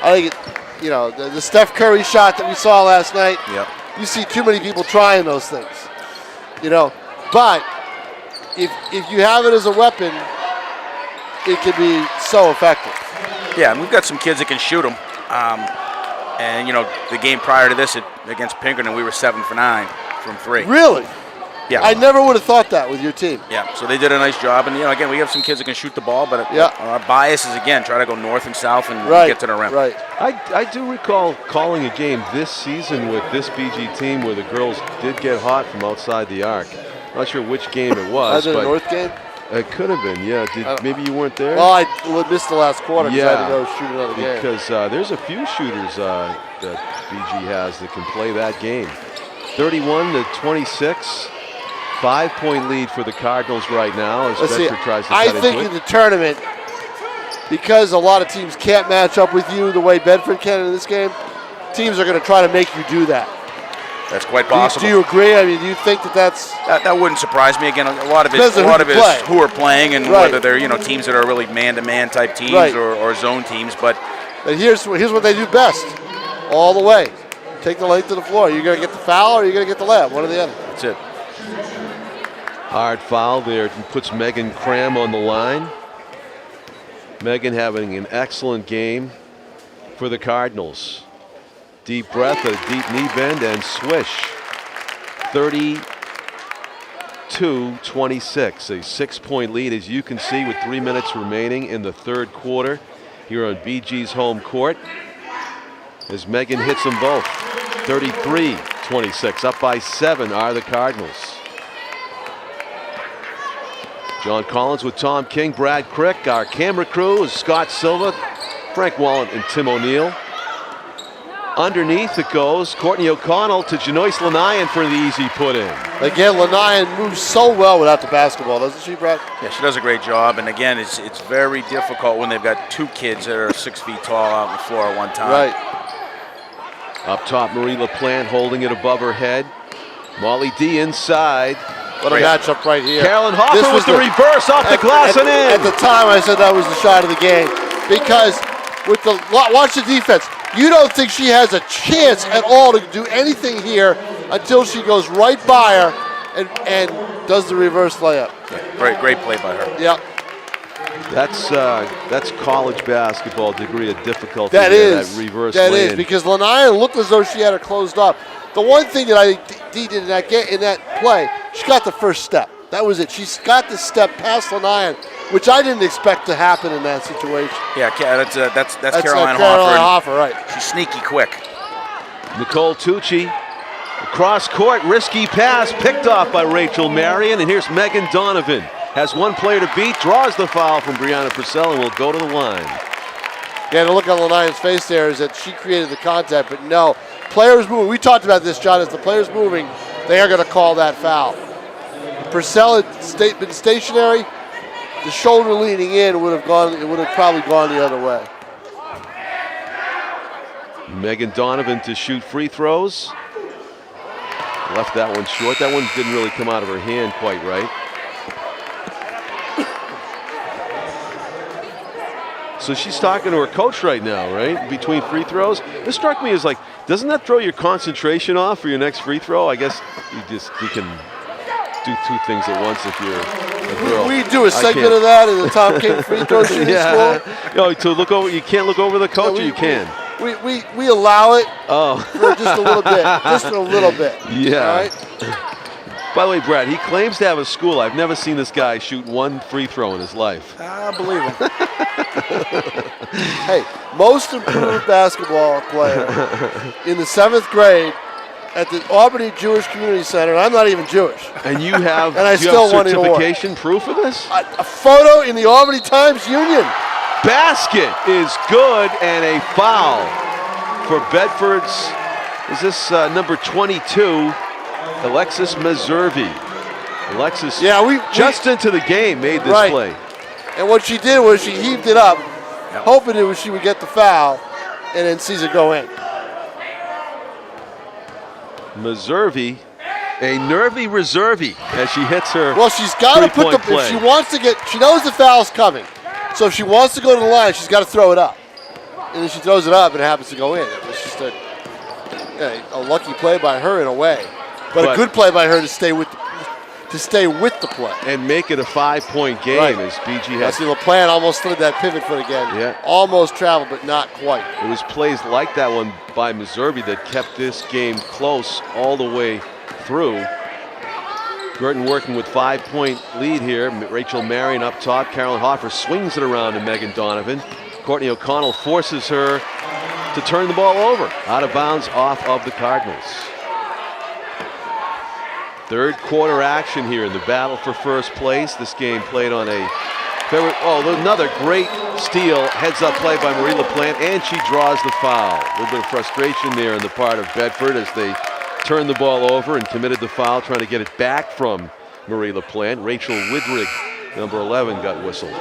it, you know, the Steph Curry shot that we saw last night. Yep. You see too many people trying those things. You know, but if you have it as a weapon, it can be so effective. Yeah, and we've got some kids that can shoot them. And you know, the game prior to this against Pinkerton, we were 7 for 9 from 3. Really? Yeah. I never would have thought that with your team. Yeah, so they did a nice job. And, you know, again, we have some kids that can shoot the ball, but our bias is, again, try to go north and south and get to the rim. Right. I do recall calling a game this season with this BG team where the girls did get hot from outside the arc. Not sure which game it was. Was it a North game? It could have been, yeah. Maybe you weren't there? Well, I missed the last quarter because I had to go shoot another game. Because there's a few shooters that BG has that can play that game. 31-26. 5-point lead for the Cardinals right now as Bedford tries to cut into it. I think in the tournament, because a lot of teams can't match up with you the way Bedford can in this game, teams are going to try to make you do that. That's quite possible. Do you agree? I mean, do you think that wouldn't surprise me? Again, a lot of it is who are playing and whether they're teams that are really man-to-man type teams or zone teams. But here's what they do best, all the way. Take the length of the floor. You're going to get the foul or you're going to get the layup, one or the other. That's it. Hard foul there. Puts Megan Cram on the line. Megan having an excellent game for the Cardinals. Deep breath, a deep knee bend, and swish. 32-26. A 6-point lead, as you can see, with 3 minutes remaining in the third quarter here on BG's home court. As Megan hits them both. 33-26. Up by 7 are the Cardinals. John Collins with Tom King, Brad Crick. Our camera crew is Scott Silva, Frank Wallen, and Tim O'Neill. Underneath it goes Courtney O'Connell to Janoyce Lanayan for the easy put-in. Again, Lanayan moves so well without the basketball, doesn't she, Brad? Yeah, she does a great job. And again, it's very difficult when they've got 2 kids that are 6 feet tall out on the floor at one time. Right. Up top, Marie LaPlante holding it above her head. Molly D inside. What a matchup right here. Carolyn Hoffer with the reverse off the glass and in. At the time, I said that was the shot of the game because watch the defense. You don't think she has a chance at all to do anything here until she goes right by her and does the reverse layup. Yeah, great play by her. Yep. That's college basketball degree of difficulty. That is. That reverse That lay-in. is because Lanayan looked as though she had her closed up. The one thing that I think Dee did in that play, she got the first step. That was it. She's got the step past Lanayan, which I didn't expect to happen in that situation. Yeah, that's Caroline Hoffer, right? She's sneaky quick. Nicole Tucci, cross court, risky pass, picked off by Rachel Marion, and here's Megan Donovan. Has one player to beat, draws the foul from Brianna Purcell, and will go to the line. Yeah, the look on Lanayan's face there is that she created the contact, but no. Players moving. We talked about this, John. As the players moving, they are going to call that foul. Purcell had been stationary. The shoulder leaning in would have gone. It would have probably gone the other way. Megan Donovan to shoot free throws. Left that one short. That one didn't really come out of her hand quite right. So she's talking to her coach right now, right? Between free throws. This struck me as like, doesn't that throw your concentration off for your next free throw? I guess you can do two things at once if you're a girl. We do a segment of that in the Tom King free throw shooting school. No, to look over, you can't look over the coach, or you can. We allow it for just a little bit. Just a little bit. Yeah. All right? By the way, Brad, he claims to have a school. I've never seen this guy shoot one free throw in his life. I believe him. Hey, most improved basketball player in the 7th grade at the Albany Jewish Community Center, and I'm not even Jewish. And you have, and I you still have won the award. certification proof of this? A photo in the Albany Times-Union. Basket is good, and a foul for Bedford's, is this number 22, Alexis Meservy. Alexis just into the game made this play. And what she did was she heaved it up, hoping she would get the foul, and then sees it go in. Meservy, a nervy reservy as she hits her. Well, she's got to put play. if she wants to get, she knows the foul's coming. So if she wants to go to the line, she's got to throw it up. And then she throws it up and it happens to go in. It was just a lucky play by her in a way. But a good play by her to stay with the play. And make it a 5-point game as BG has. See, LaPlante almost slid that pivot foot again. Yeah. Almost traveled, but not quite. It was plays like that one by Meservy that kept this game close all the way through. Guertin working with 5-point lead here. Rachel Marion up top. Carolyn Hoffer swings it around to Megan Donovan. Courtney O'Connell forces her to turn the ball over. Out of bounds off of the Cardinals. Third quarter action here in the battle for first place. This game played on another great steal. Heads up play by Marie LaPlante, and she draws the foul. A little bit of frustration there on the part of Bedford as they turned the ball over and committed the foul, trying to get it back from Marie LaPlante. Rachel Widrig, number 11, got whistled.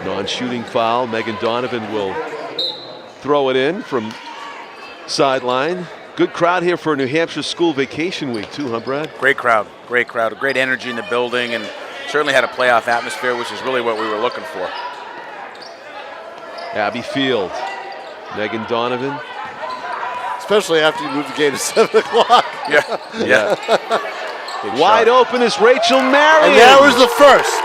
Non-shooting foul. Megan Donovan will throw it in from sideline. Good crowd here for New Hampshire School Vacation Week too, huh, Brad? Great crowd, great energy in the building, and certainly had a playoff atmosphere, which is really what we were looking for. Abby Field, Megan Donovan. Especially after you move the game to 7 o'clock. Yeah. Wide open is Rachel Marion. And there was the first.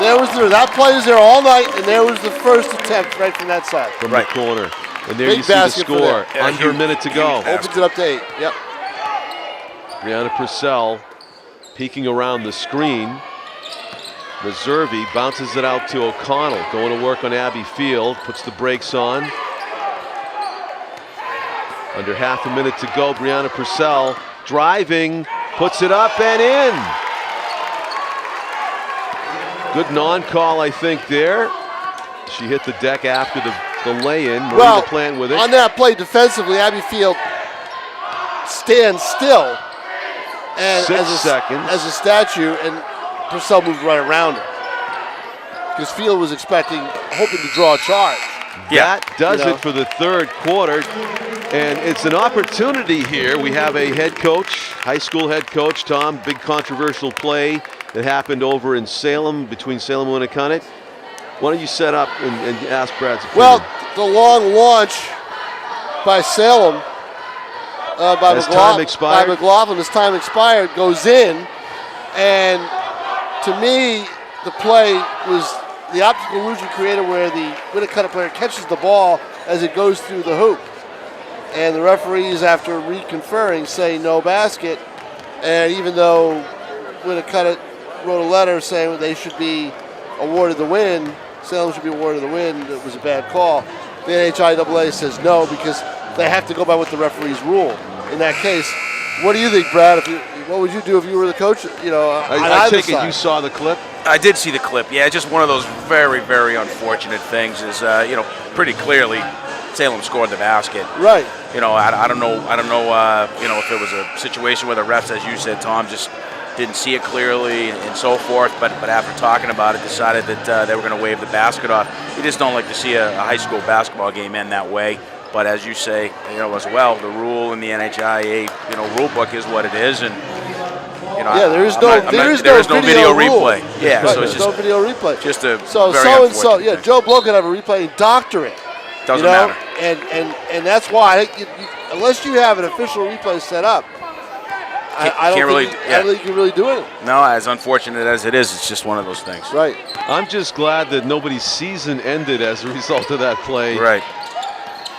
That play was there all night, and there was the first attempt right from that side. From the corner. And there Big you see the basket for score. them. Under a minute to go. Opens it up to 8. Yep. Brianna Purcell peeking around the screen. Meservy bounces it out to O'Connell. Going to work on Abby Field. Puts the brakes on. Under half a minute to go. Brianna Purcell driving. Puts it up and in. Good non-call, I think, there. She hit the deck after the lay-in. Marie LaPlante with it. On that play defensively, Abby Field stands still and 6 seconds. as a statue, and Purcell moved right around her. Because Field was hoping to draw a charge. That does it for the third quarter. And it's an opportunity here. We have a head coach, high school head coach, Tom, big controversial play that happened over in Salem, between Salem and Winnacunnet. Why don't you set up and ask Brad's opinion? Well, the long launch by Salem, by McLaughlin, as time expired, goes in. And to me, the play was the optical illusion created where the Winnacunnet player catches the ball as it goes through the hoop. And the referees, after reconferring, say no basket. And even though Winnacunnet wrote a letter saying they should be awarded the win, Salem should be awarded the win, it was a bad call. The NHIAA says no because they have to go by what the referees rule. In that case, what do you think, Brad? What would you do if you were the coach? I take it you saw the clip? I did see the clip. Yeah, just one of those very, very unfortunate things is, pretty clearly Salem scored the basket. Right. I don't know, if it was a situation where the refs, as you said, Tom, just didn't see it clearly and so forth, but after talking about it, decided that they were going to wave the basket off. You just don't like to see a high school basketball game end that way. But as you say, as well, the rule in the NHIA, rule book is what it is, and there is no video rule. replay. Yeah, right, so it's just no video replay. Just a so very and so. Yeah, Joe Blow could have a replay and doctor it. Doesn't matter. And that's why unless you have an official replay set up, I don't think you can really do it. No, as unfortunate as it is, it's just one of those things. Right. I'm just glad that nobody's season ended as a result of that play. Right.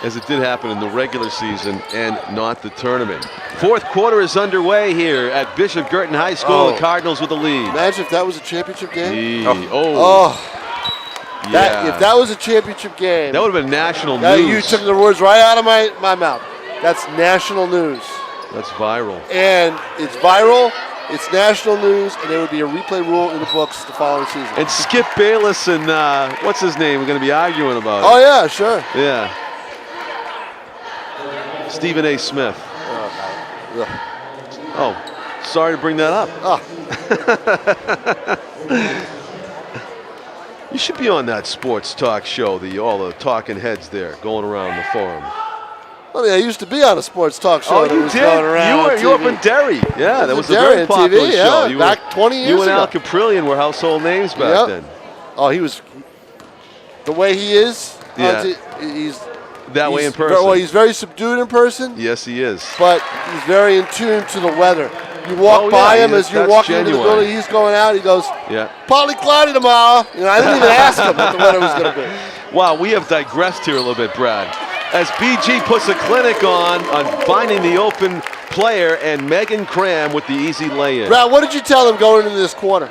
As it did happen in the regular season and not the tournament. Fourth quarter is underway here at Bishop Guertin High School. The Cardinals with the lead. Imagine if that was a championship game. Yeah. If that was a championship game, that would have been national news. You took the words right out of my mouth. That's national news. That's viral. And it's viral, it's national news, and there would be a replay rule in the books the following season. And Skip Bayless and what's his name? We're going to be arguing about it. Oh, yeah, sure. Yeah. Stephen A. Smith. Oh, sorry to bring that up. You should be on that sports talk show, all the talking heads there going around the forum. Well, I used to be on a sports talk show. Oh, you was did? Going around You were up in Derry. Yeah, that was a Derry very popular TV, show. Yeah, back 20 years ago. You and Al Caprillion were household names back then. Oh, he was the way he is. Yeah. He's that way in person. Well, he's very subdued in person. Yes, he is. But he's very in tune to the weather. You walk by him as you're walking into the building. He's going out. He goes, "Partly cloudy tomorrow." I didn't even ask him what the weather was going to be. Wow, we have digressed here a little bit, Brad. As BG puts a clinic on finding the open player, and Megan Cram with the easy lay-in. Brad, what did you tell them going into this quarter?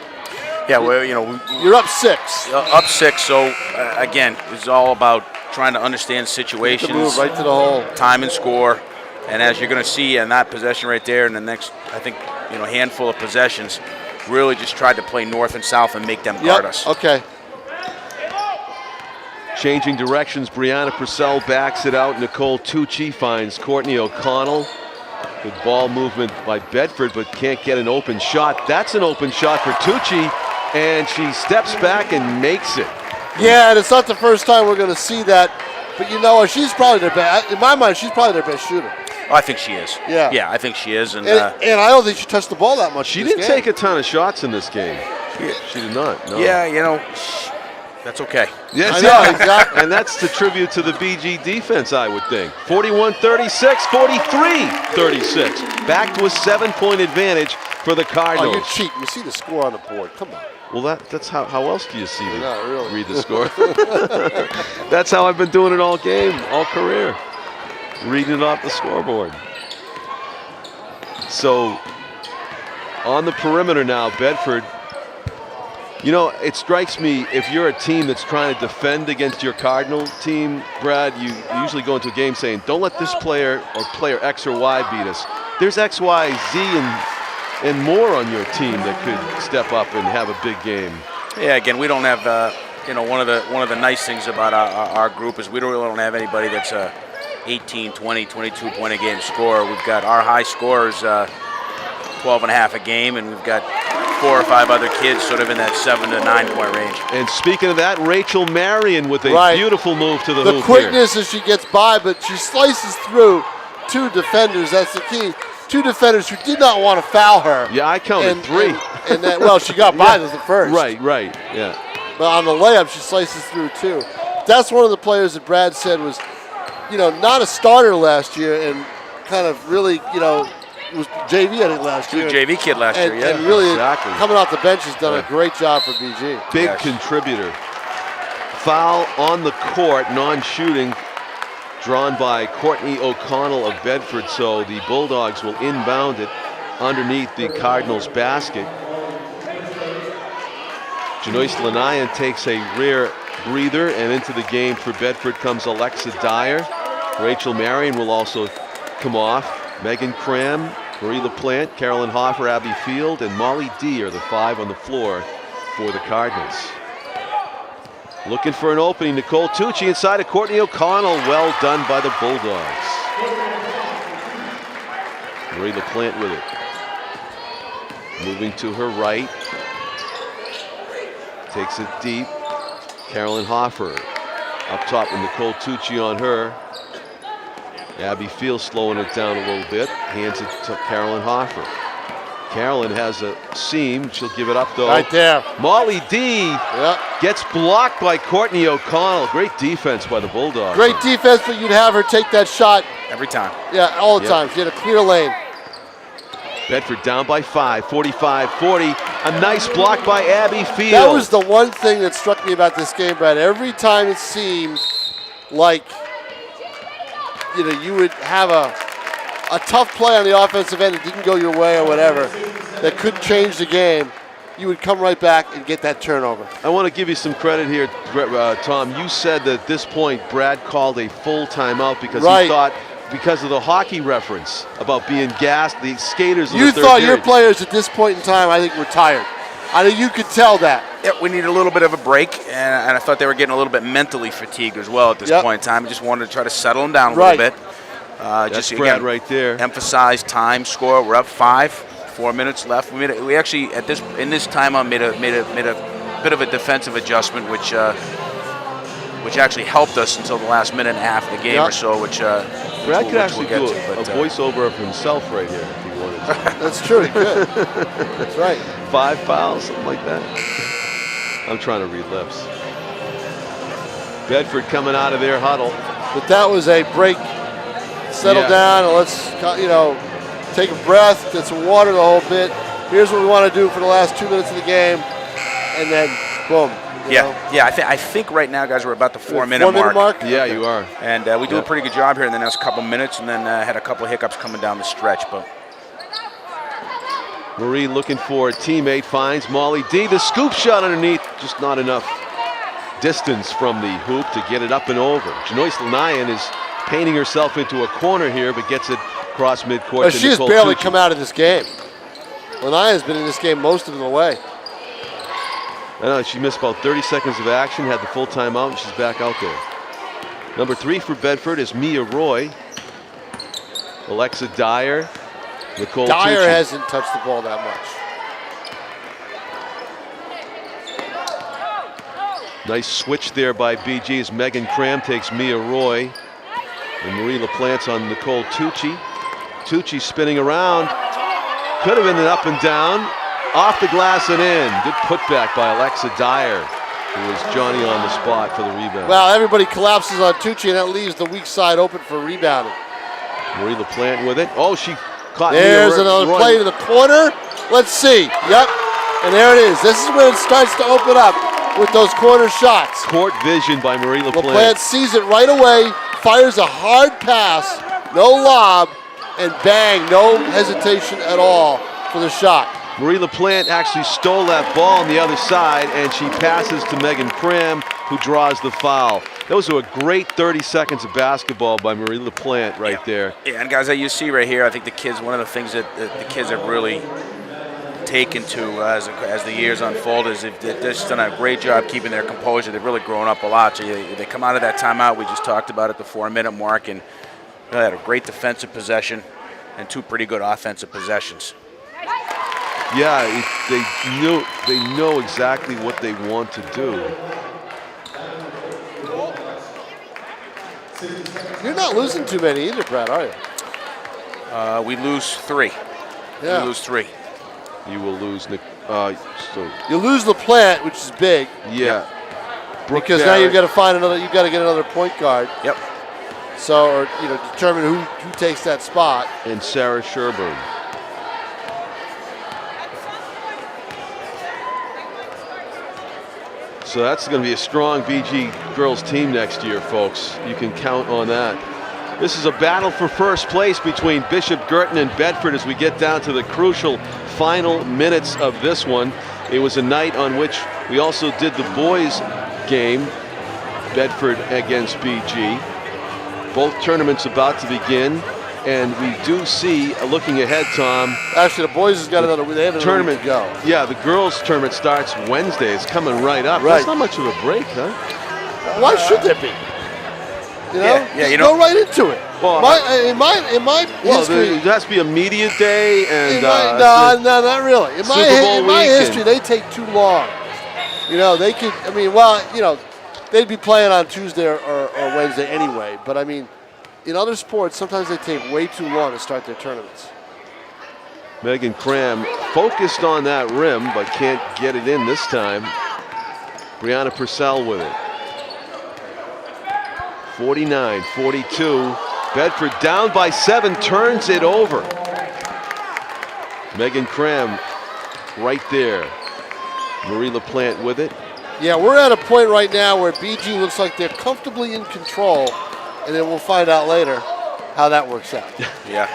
Yeah, well, you're up 6. Up 6. So again, it's all about trying to understand situations. Move right to the hole. Time and score, and as you're going to see in that possession right there, in the next, I think, handful of possessions, really just tried to play north and south and make them guard us. Okay. Changing directions, Brianna Purcell backs it out. Nicole Tucci finds Courtney O'Connell. Good ball movement by Bedford, but can't get an open shot. That's an open shot for Tucci, and she steps back and makes it. Yeah, and it's not the first time we're going to see that. But she's probably their best. In my mind, she's probably their best shooter. Oh, I think she is. Yeah. Yeah, I think she is. And I don't think she touched the ball that much. She didn't take a ton of shots in this game. She did not. No. Yeah, that's okay. Yes, I know, exactly. And that's the tribute to the BG defense, I would think. 41-36, 43-36. Back to a 7-point advantage for the Cardinals. Oh, you're cheating. You see the score on the board. Come on. Well, that's how else do you see read the score? That's how I've been doing it all game, all career. Reading it off the scoreboard. So, on the perimeter now, Bedford. It strikes me, if you're a team that's trying to defend against your Cardinal team, Brad, you usually go into a game saying, don't let this player or player X or Y beat us. There's X, Y, Z, and more on your team that could step up and have a big game. Yeah, again, we don't have, one of the nice things about our group is we really don't have anybody that's 18, 20, 22 point a game scorer. We've got our high scorers 12 and a half a game, and we've got 4 or 5 other kids sort of in that 7 to 9 point range. And speaking of that, Rachel Marion with a beautiful move to the hoop. The quickness as she gets by, but she slices through 2 defenders. That's the key. 2 defenders who did not want to foul her. Yeah, I counted 3. And then, she got by the first. Right, yeah. But on the layup, she slices through 2. That's one of the players that Brad said was, not a starter last year, and kind of really, was JV, I think, last year. JV kid last year, yeah. And really, coming off the bench, has done a great job for BG. Big contributor. Foul on the court, non-shooting, drawn by Courtney O'Connell of Bedford, so the Bulldogs will inbound it underneath the Cardinals' basket. Janoise Lanayan takes a rare breather, and into the game for Bedford comes Alexa Dyer. Rachel Marion will also come off. Megan Cram, Marie LaPlante, Carolyn Hoffer, Abby Field, and Molly D are the 5 on the floor for the Cardinals. Looking for an opening, Nicole Tucci inside of Courtney O'Connell. Well done by the Bulldogs. Marie LaPlante with it. Moving to her right. Takes it deep. Carolyn Hoffer up top with Nicole Tucci on her. Abby Field slowing it down a little bit. Hands it to Carolyn Hoffer. Carolyn has a seam. She'll give it up though. Right there. Molly D gets blocked by Courtney O'Connell. Great defense by the Bulldogs. Great defense, but you'd have her take that shot. Every time. Yeah, all the time. She had a clear lane. Bedford down by 5, 45-40. A nice block by Abby Field. That was the one thing that struck me about this game, Brad. Every time it seemed like, you would have a tough play on the offensive end that didn't go your way or whatever, that could change the game, you would come right back and get that turnover. I want to give you some credit here, Tom. You said that at this point Brad called a full timeout because he thought, because of the hockey reference about being gassed, the skaters. You thought your players at this point in time, I think, were tired. I think you could tell that. Yeah, we need a little bit of a break, and I thought they were getting a little bit mentally fatigued as well at this point in time. I just wanted to try to settle them down a little bit. That's just Brad again, right there. Emphasize time, score. We're up 5, 4 minutes left. We actually in this timeout made a bit of a defensive adjustment, which actually helped us until the last minute and a half of the game or so. Which Brad could actually do a voiceover of himself right here if he wanted to. That's true, he could. That's right. 5 fouls, something like that. I'm trying to read lips. Bedford coming out of their huddle. But that was a break. Settle down and let's, take a breath, get some water the whole bit. Here's what we want to do for the last 2 minutes of the game, and then boom. I think right now, guys, we're about the 4-minute mark. Yeah, you are. And we do a pretty good job here in the next couple minutes, and then had a couple of hiccups coming down the stretch. But Marie looking for a teammate, finds Molly D. The scoop shot underneath, just not enough distance from the hoop to get it up and over. Janoyce Lanayan is painting herself into a corner here, but gets it across midcourt. She has barely come out of this game. Lanayan's been in this game most of the way. I know, she missed about 30 seconds of action, had the full timeout, and she's back out there. Number 3 for Bedford is Mia Roy. Alexa Dyer. Nicole Dyer Tucci. hasn't touched the ball that much. Nice switch there by BG as Megan Cram takes Mia Roy. And Marie LaPlante's on Nicole Tucci. Tucci spinning around. Could have ended up and down. Off the glass and in. Good putback by Alexa Dyer, who was Johnny on the spot for the rebound. Well, everybody collapses on Tucci, and that leaves the weak side open for rebounding. Marie LaPlante with it. Oh, she caught There's Mia another Roy. play to the corner. Let's see. Yep. And there it is. This is where it starts to open up with those corner shots. Court vision by Marie LaPlante. LaPlante sees it right away, fires a hard pass, no lob, and bang, no hesitation at all for the shot. Marie LaPlante actually stole that ball on the other side, and she passes to Megan Cram, who draws the foul. Those were a great 30 seconds of basketball by Marie LaPlante right there. Yeah, and guys, as you see right here, I think the kids, one of the things that the kids have really taken to as the years unfold is they've just done a great job keeping their composure. They've really grown up a lot. So they come out of that timeout we just talked about at the 4-minute mark, and really had a great defensive possession and 2 pretty good offensive possessions. Yeah, they know exactly what they want to do. You're not losing too many either, Brad, are you? We lose 3. Yeah. We lose 3. You will lose Nick. You lose LaPlante, which is big. Yeah. Because now you've got to find another. You've got to get another point guard. Yep. So, or determine who takes that spot. And Sarah Sherburne. So that's going to be a strong BG girls team next year, folks. You can count on that. This is a battle for first place between Bishop Guertin and Bedford as we get down to the crucial final minutes of this one. It was a night on which we also did the boys game, Bedford against BG. Both tournaments about to begin, and we do see, looking ahead, Tom. Actually, the boys has got they have another week to go. Yeah, the girls' tournament starts Wednesday. It's coming right up. Right. That's not much of a break, huh? Why should there be? Yeah, go right into it. Well, in my history, it has to be a media day and no, not really. In Super Bowl my weekend. history, they take too long. You know, they could. I mean, they'd be playing on Tuesday or Wednesday anyway. But I mean, in other sports, sometimes they take way too long to start their tournaments. Megan Cram focused on that rim, but can't get it in this time. Brianna Purcell with it. 49-42. Bedford down by 7, turns it over. Megan Cram right there. Marie LaPlante with it. Yeah, we're at a point right now where BG looks like they're comfortably in control, and then we'll find out later how that works out. Yeah,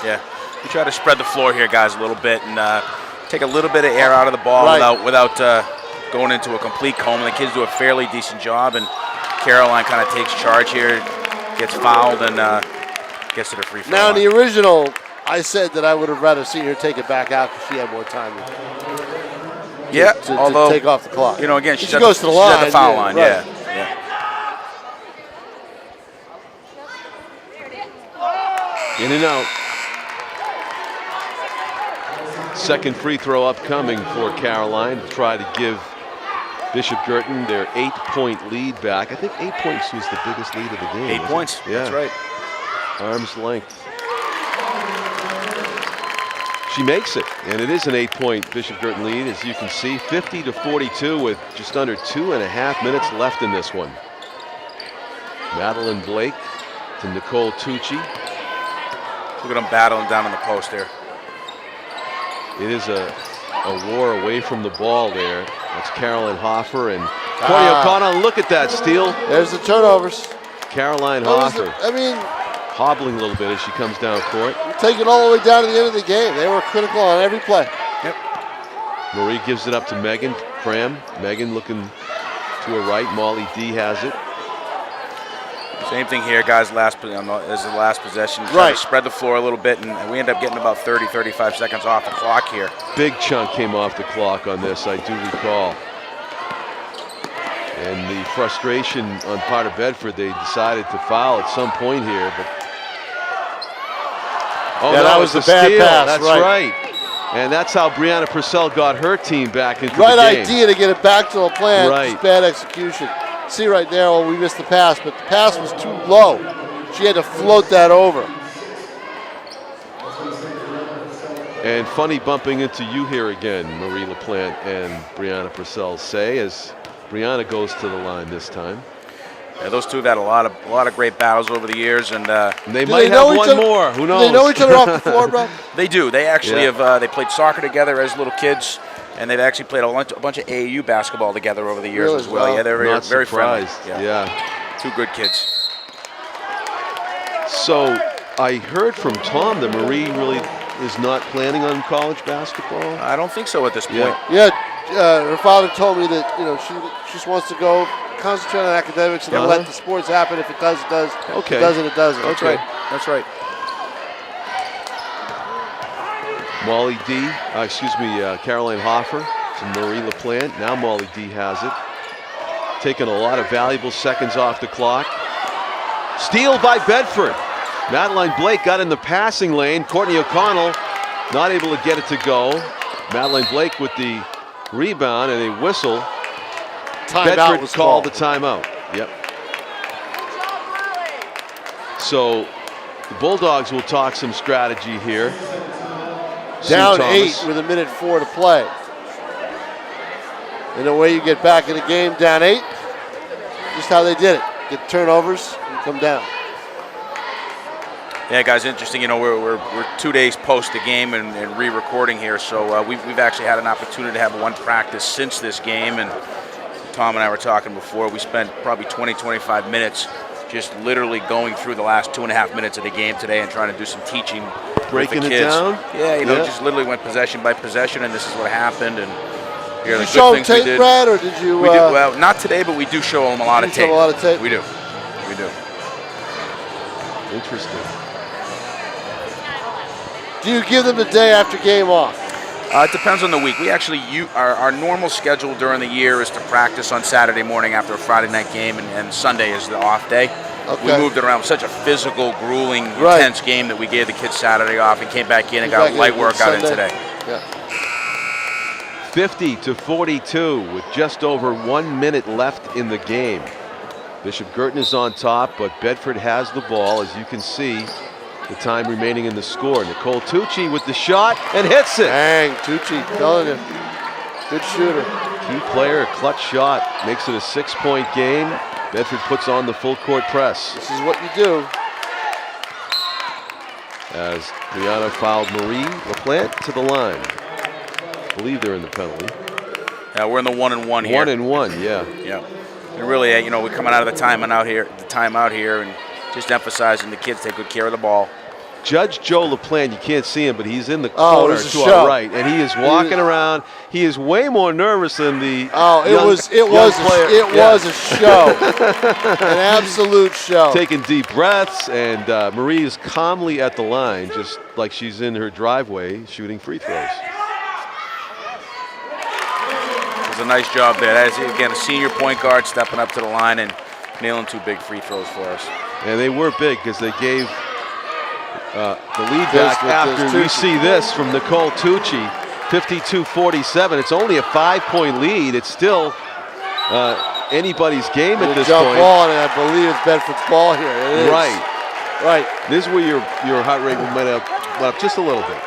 yeah. We try to spread the floor here, guys, a little bit and take a little bit of air out of the ball without going into a complete coma. The kids do a fairly decent job, and Caroline kind of takes charge here, gets fouled, and gets to the free throw line. Now, in the original, I said that I would have rather seen her take it back out because she had more time to take off the clock. You know, again, she goes to the line. She's at the foul line, right. yeah. In and out. Second free throw upcoming for Caroline to try to give Bishop Guertin their 8-point lead back. I think 8 points was the biggest lead of the game. 8 points, yeah. That's right. Arm's length. She makes it, and it is an 8-point Bishop Guertin lead, as you can see, 50-42 with just under 2.5 minutes left in this one. Madeline Blake to Nicole Tucci. Look at them battling down in the post there. It is a war away from the ball there. That's Caroline Hoffer and Courtney O'Connell. Look at that steal. There's the turnovers. Caroline Hoffer. I mean, hobbling a little bit as she comes down court. Take it all the way down to the end of the game. They were critical on every play. Yep. Marie gives it up to Megan Cram. Megan looking to her right. Molly D has it. Same thing here, guys, as the last possession. Try to spread the floor a little bit, and we end up getting about 30-35 seconds off the clock here. Big chunk came off the clock on this, I do recall. And the frustration on part of Bedford, they decided to foul at some point here. But that was the bad steal. pass. That's right. And that's how Brianna Purcell got her team back into the game. Right idea to get it back to the plan. Right. Just bad execution. See right there, we missed the pass, but the pass was too low. She had to float that over. And funny bumping into you here again, Marie LaPlante and Brianna Purcell say, as Brianna goes to the line this time. Yeah, those two have had a lot of great battles over the years, and they might have one more. Who knows? Do they know each other off the floor, bro? They do. They actually have. They played soccer together as little kids, and they've actually played a bunch of AAU basketball together over the years as well. Yeah, they're very friendly. Yeah, two good kids. So I heard from Tom that Marie really is not planning on college basketball. I don't think so at this point. Yeah, her father told me that she just wants to go concentrate on academics and then let the sports happen. If it does, it does. Okay. If it doesn't, it doesn't. That's right. That's right. Molly D, Caroline Hoffer to Marie LaPlante. Now Molly D has it. Taking a lot of valuable seconds off the clock. Steal by Bedford. Madeline Blake got in the passing lane. Courtney O'Connell not able to get it to go. Madeline Blake with the rebound and a whistle. Timeout was called the timeout. Yep. So the Bulldogs will talk some strategy here. Down 8 with 1:04 to play. And the way you get back in the game, down 8, just how they did it. Get turnovers and come down. Yeah, guys, interesting. We're 2 days post the game and re-recording here, so we've actually had an opportunity to have one practice since this game, and Tom and I were talking before. We spent probably 20-25 minutes just literally going through the last 2.5 minutes of the game today and trying to do some teaching. Breaking with the it kids. down? Yeah, just literally went possession by possession, and this is what happened. And here are the Did you show good things we tape, did. Brad, or did you? We do, well, not today, but we do show them a lot of tape. Show a lot of tape. We do. We do. Interesting. Do you give them the day after game off? It depends on the week. We actually, our normal schedule during the year is to practice on Saturday morning after a Friday night game, and Sunday is the off day. We moved it around. Such a physical, grueling, intense game that we gave the kids Saturday off and came back in and got a light workout in today. Yeah. 50-42 with just over 1 minute left in the game. Bishop Guertin is on top, but Bedford has the ball, as you can see. The time remaining in the score. Nicole Tucci with the shot and hits it. Dang, Tucci, telling you, good shooter. Key player, clutch shot, makes it a 6-point game. Bedford puts on the full court press. This is what you do. As Brianna fouled Marie LaPlante to the line. I believe they're in the penalty. Yeah, we're in the 1-1 here. 1-1, yeah. Yeah. And really, we're coming out of the timeout here, and just emphasizing the kids take good care of the ball. Judge Joe LaPlante, you can't see him, but he's in the corner to our right, and he is walking around. He is way more nervous than the it was a show, an absolute show. Taking deep breaths, and Marie is calmly at the line, just like she's in her driveway shooting free throws. It was a nice job there. That is, again, a senior point guard stepping up to the line and nailing 2 big free throws for us. And they were big because they gave the lead back after we see this from Nicole Tucci, 52-47. It's only a 5-point lead. It's still anybody's game at this point. Ball, and I believe it's Bedford's ball here. It is. Right. This is where your heart rate might have went up just a little bit.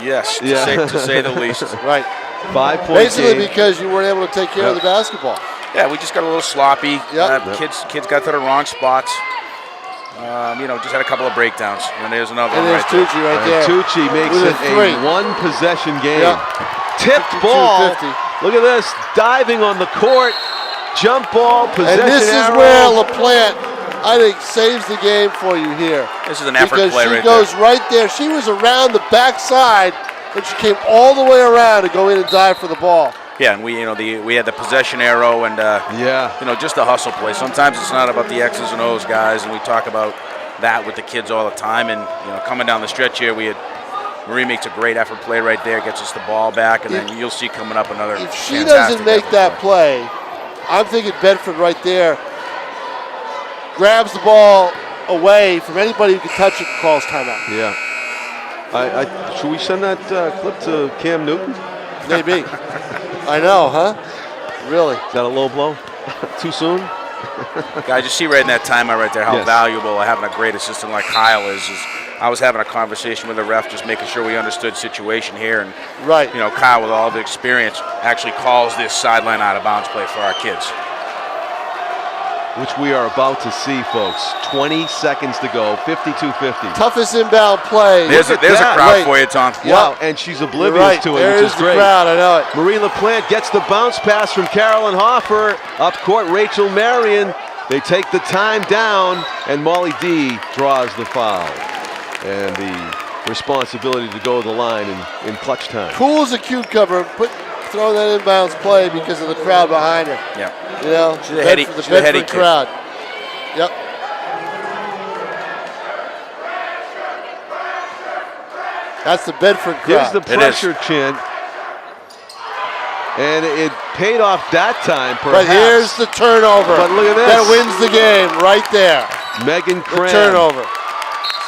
Yes, to say the least. Right. 5-point Basically game. because you weren't able to take care of the basketball. Yeah, we just got a little sloppy. Kids got to the wrong spots. Just had a couple of breakdowns. And there's another one right there. Tucci right there. Tucci makes it a 1-possession game. Tipped ball. Look at this. Diving on the court. Jump ball, possession And this arrow. is where LaPlante, I think, saves the game for you here. This is an effort play right there. Because she goes right there. She was around the backside, and she came all the way around to go in and dive for the ball. Yeah, and we had the possession arrow and just the hustle play. Sometimes it's not about the X's and O's, guys, and we talk about that with the kids all the time. And coming down the stretch here, Marie makes a great effort play right there, gets us the ball back, and then you'll see coming up another. If she doesn't make that play, I'm thinking Bedford right there grabs the ball away from anybody who can touch it and calls timeout. Yeah. Should we send that clip to Cam Newton? Maybe. I know, huh? Really? Is that a low blow? Too soon? Guys, you see right in that timeout right there how valuable having a great assistant like Kyle is. I was having a conversation with the ref, just making sure we understood situation here. And Kyle, with all the experience, actually calls this sideline out of bounds play for our kids. Which we are about to see, folks. 20 seconds to go, 52-50. Toughest inbound play. There's a crowd for you, Tom. Wow, and she's oblivious to it, which is great. Crowd, I know it. Marie LaPlante gets the bounce pass from Carolyn Hoffer. Up court, Rachel Marion. They take the time down, and Molly D draws the foul. And the responsibility to go to the line in clutch time. Cool as a cucumber, throwing that inbounds play because of the crowd behind her. Yeah. She's the Bedford crowd. Yep. That's the Bedford crowd. Here's the pressure chant. And it paid off that time, perhaps. But here's the turnover. But look at this. That wins the game right there. Megan Cram. The turnover.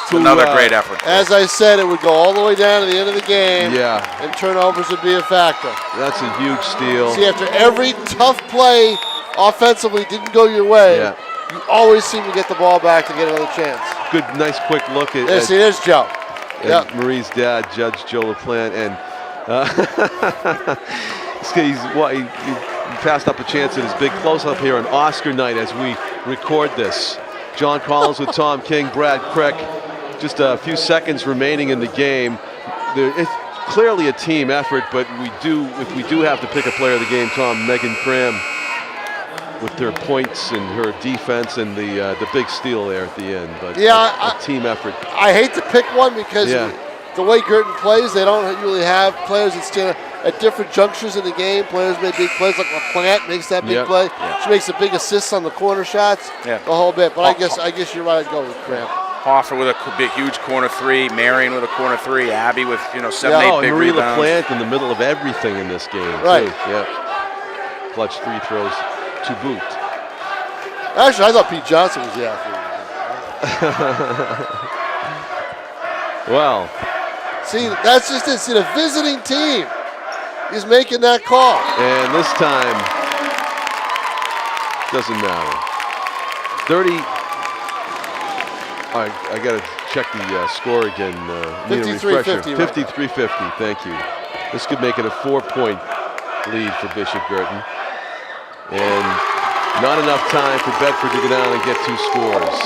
Another great effort. As I said, it would go all the way down to the end of the game. Yeah. And turnovers would be a factor. That's a huge steal. See, after every tough play offensively didn't go your way, you always seem to get the ball back to get another chance. Good, nice, quick look at. There's Joe. And Marie's dad, Judge Joe LaPlante, and he passed up a chance at his big close-up here on Oscar night as we record this. John Collins with Tom King, Brad Crick. Just a few seconds remaining in the game. It's clearly a team effort, but if we do have to pick a player of the game, Tom, Megan Cram with their points and her defense and the big steal there at the end. But a team effort. I hate to pick one because the way Guertin plays, they don't really have players that stand at different junctures in the game. Players make big plays, like LaPlante makes that big play. Yeah. She makes the big assists on the corner shots, the whole bit. But I guess you're right. I'd go with Cram. Hoffer with a big, huge corner three. Marion with a corner three. Abby with 7, 8 big Marie rebounds. LaPlante in the middle of everything in this game. Right. Too. Yeah. Clutch free throws to boot. Actually, I thought Pete Johnson was the athlete. Well, see, that's just it. See, the visiting team is making that call. And this time, doesn't matter. 30. I got to check the score again. 53-50. 53-50, thank you. This could make it a 4-point lead for Bishop Guertin. And not enough time for Bedford to go down and get 2 scores.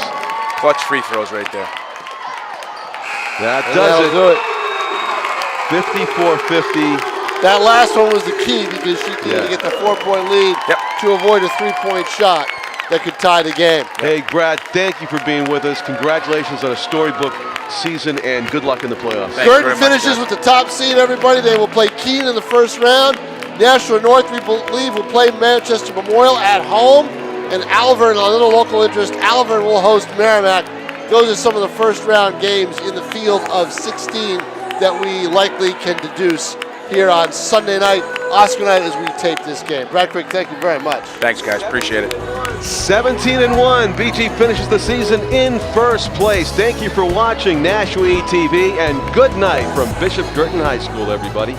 Clutch free throws right there. That And does it. that'll do it. 54-50. That last one was the key because she needed to get the 4-point lead to avoid a 3-point shot that could tie the game. Hey, Brad, thank you for being with us. Congratulations on a storybook season and good luck in the playoffs. Guertin finishes with the top seed, everybody. They will play Keene in the first round. Nashua North, we believe, will play Manchester Memorial at home. And Alvern, a little local interest, Alvern will host Merrimack. Those are some of the first round games in the field of 16 that we likely can deduce here on Sunday night, Oscar night, as we tape this game. Brad Quick, thank you very much. Thanks, guys. Appreciate it. 17-1. BG finishes the season in first place. Thank you for watching Nashua TV, and good night from Bishop Guertin High School, everybody.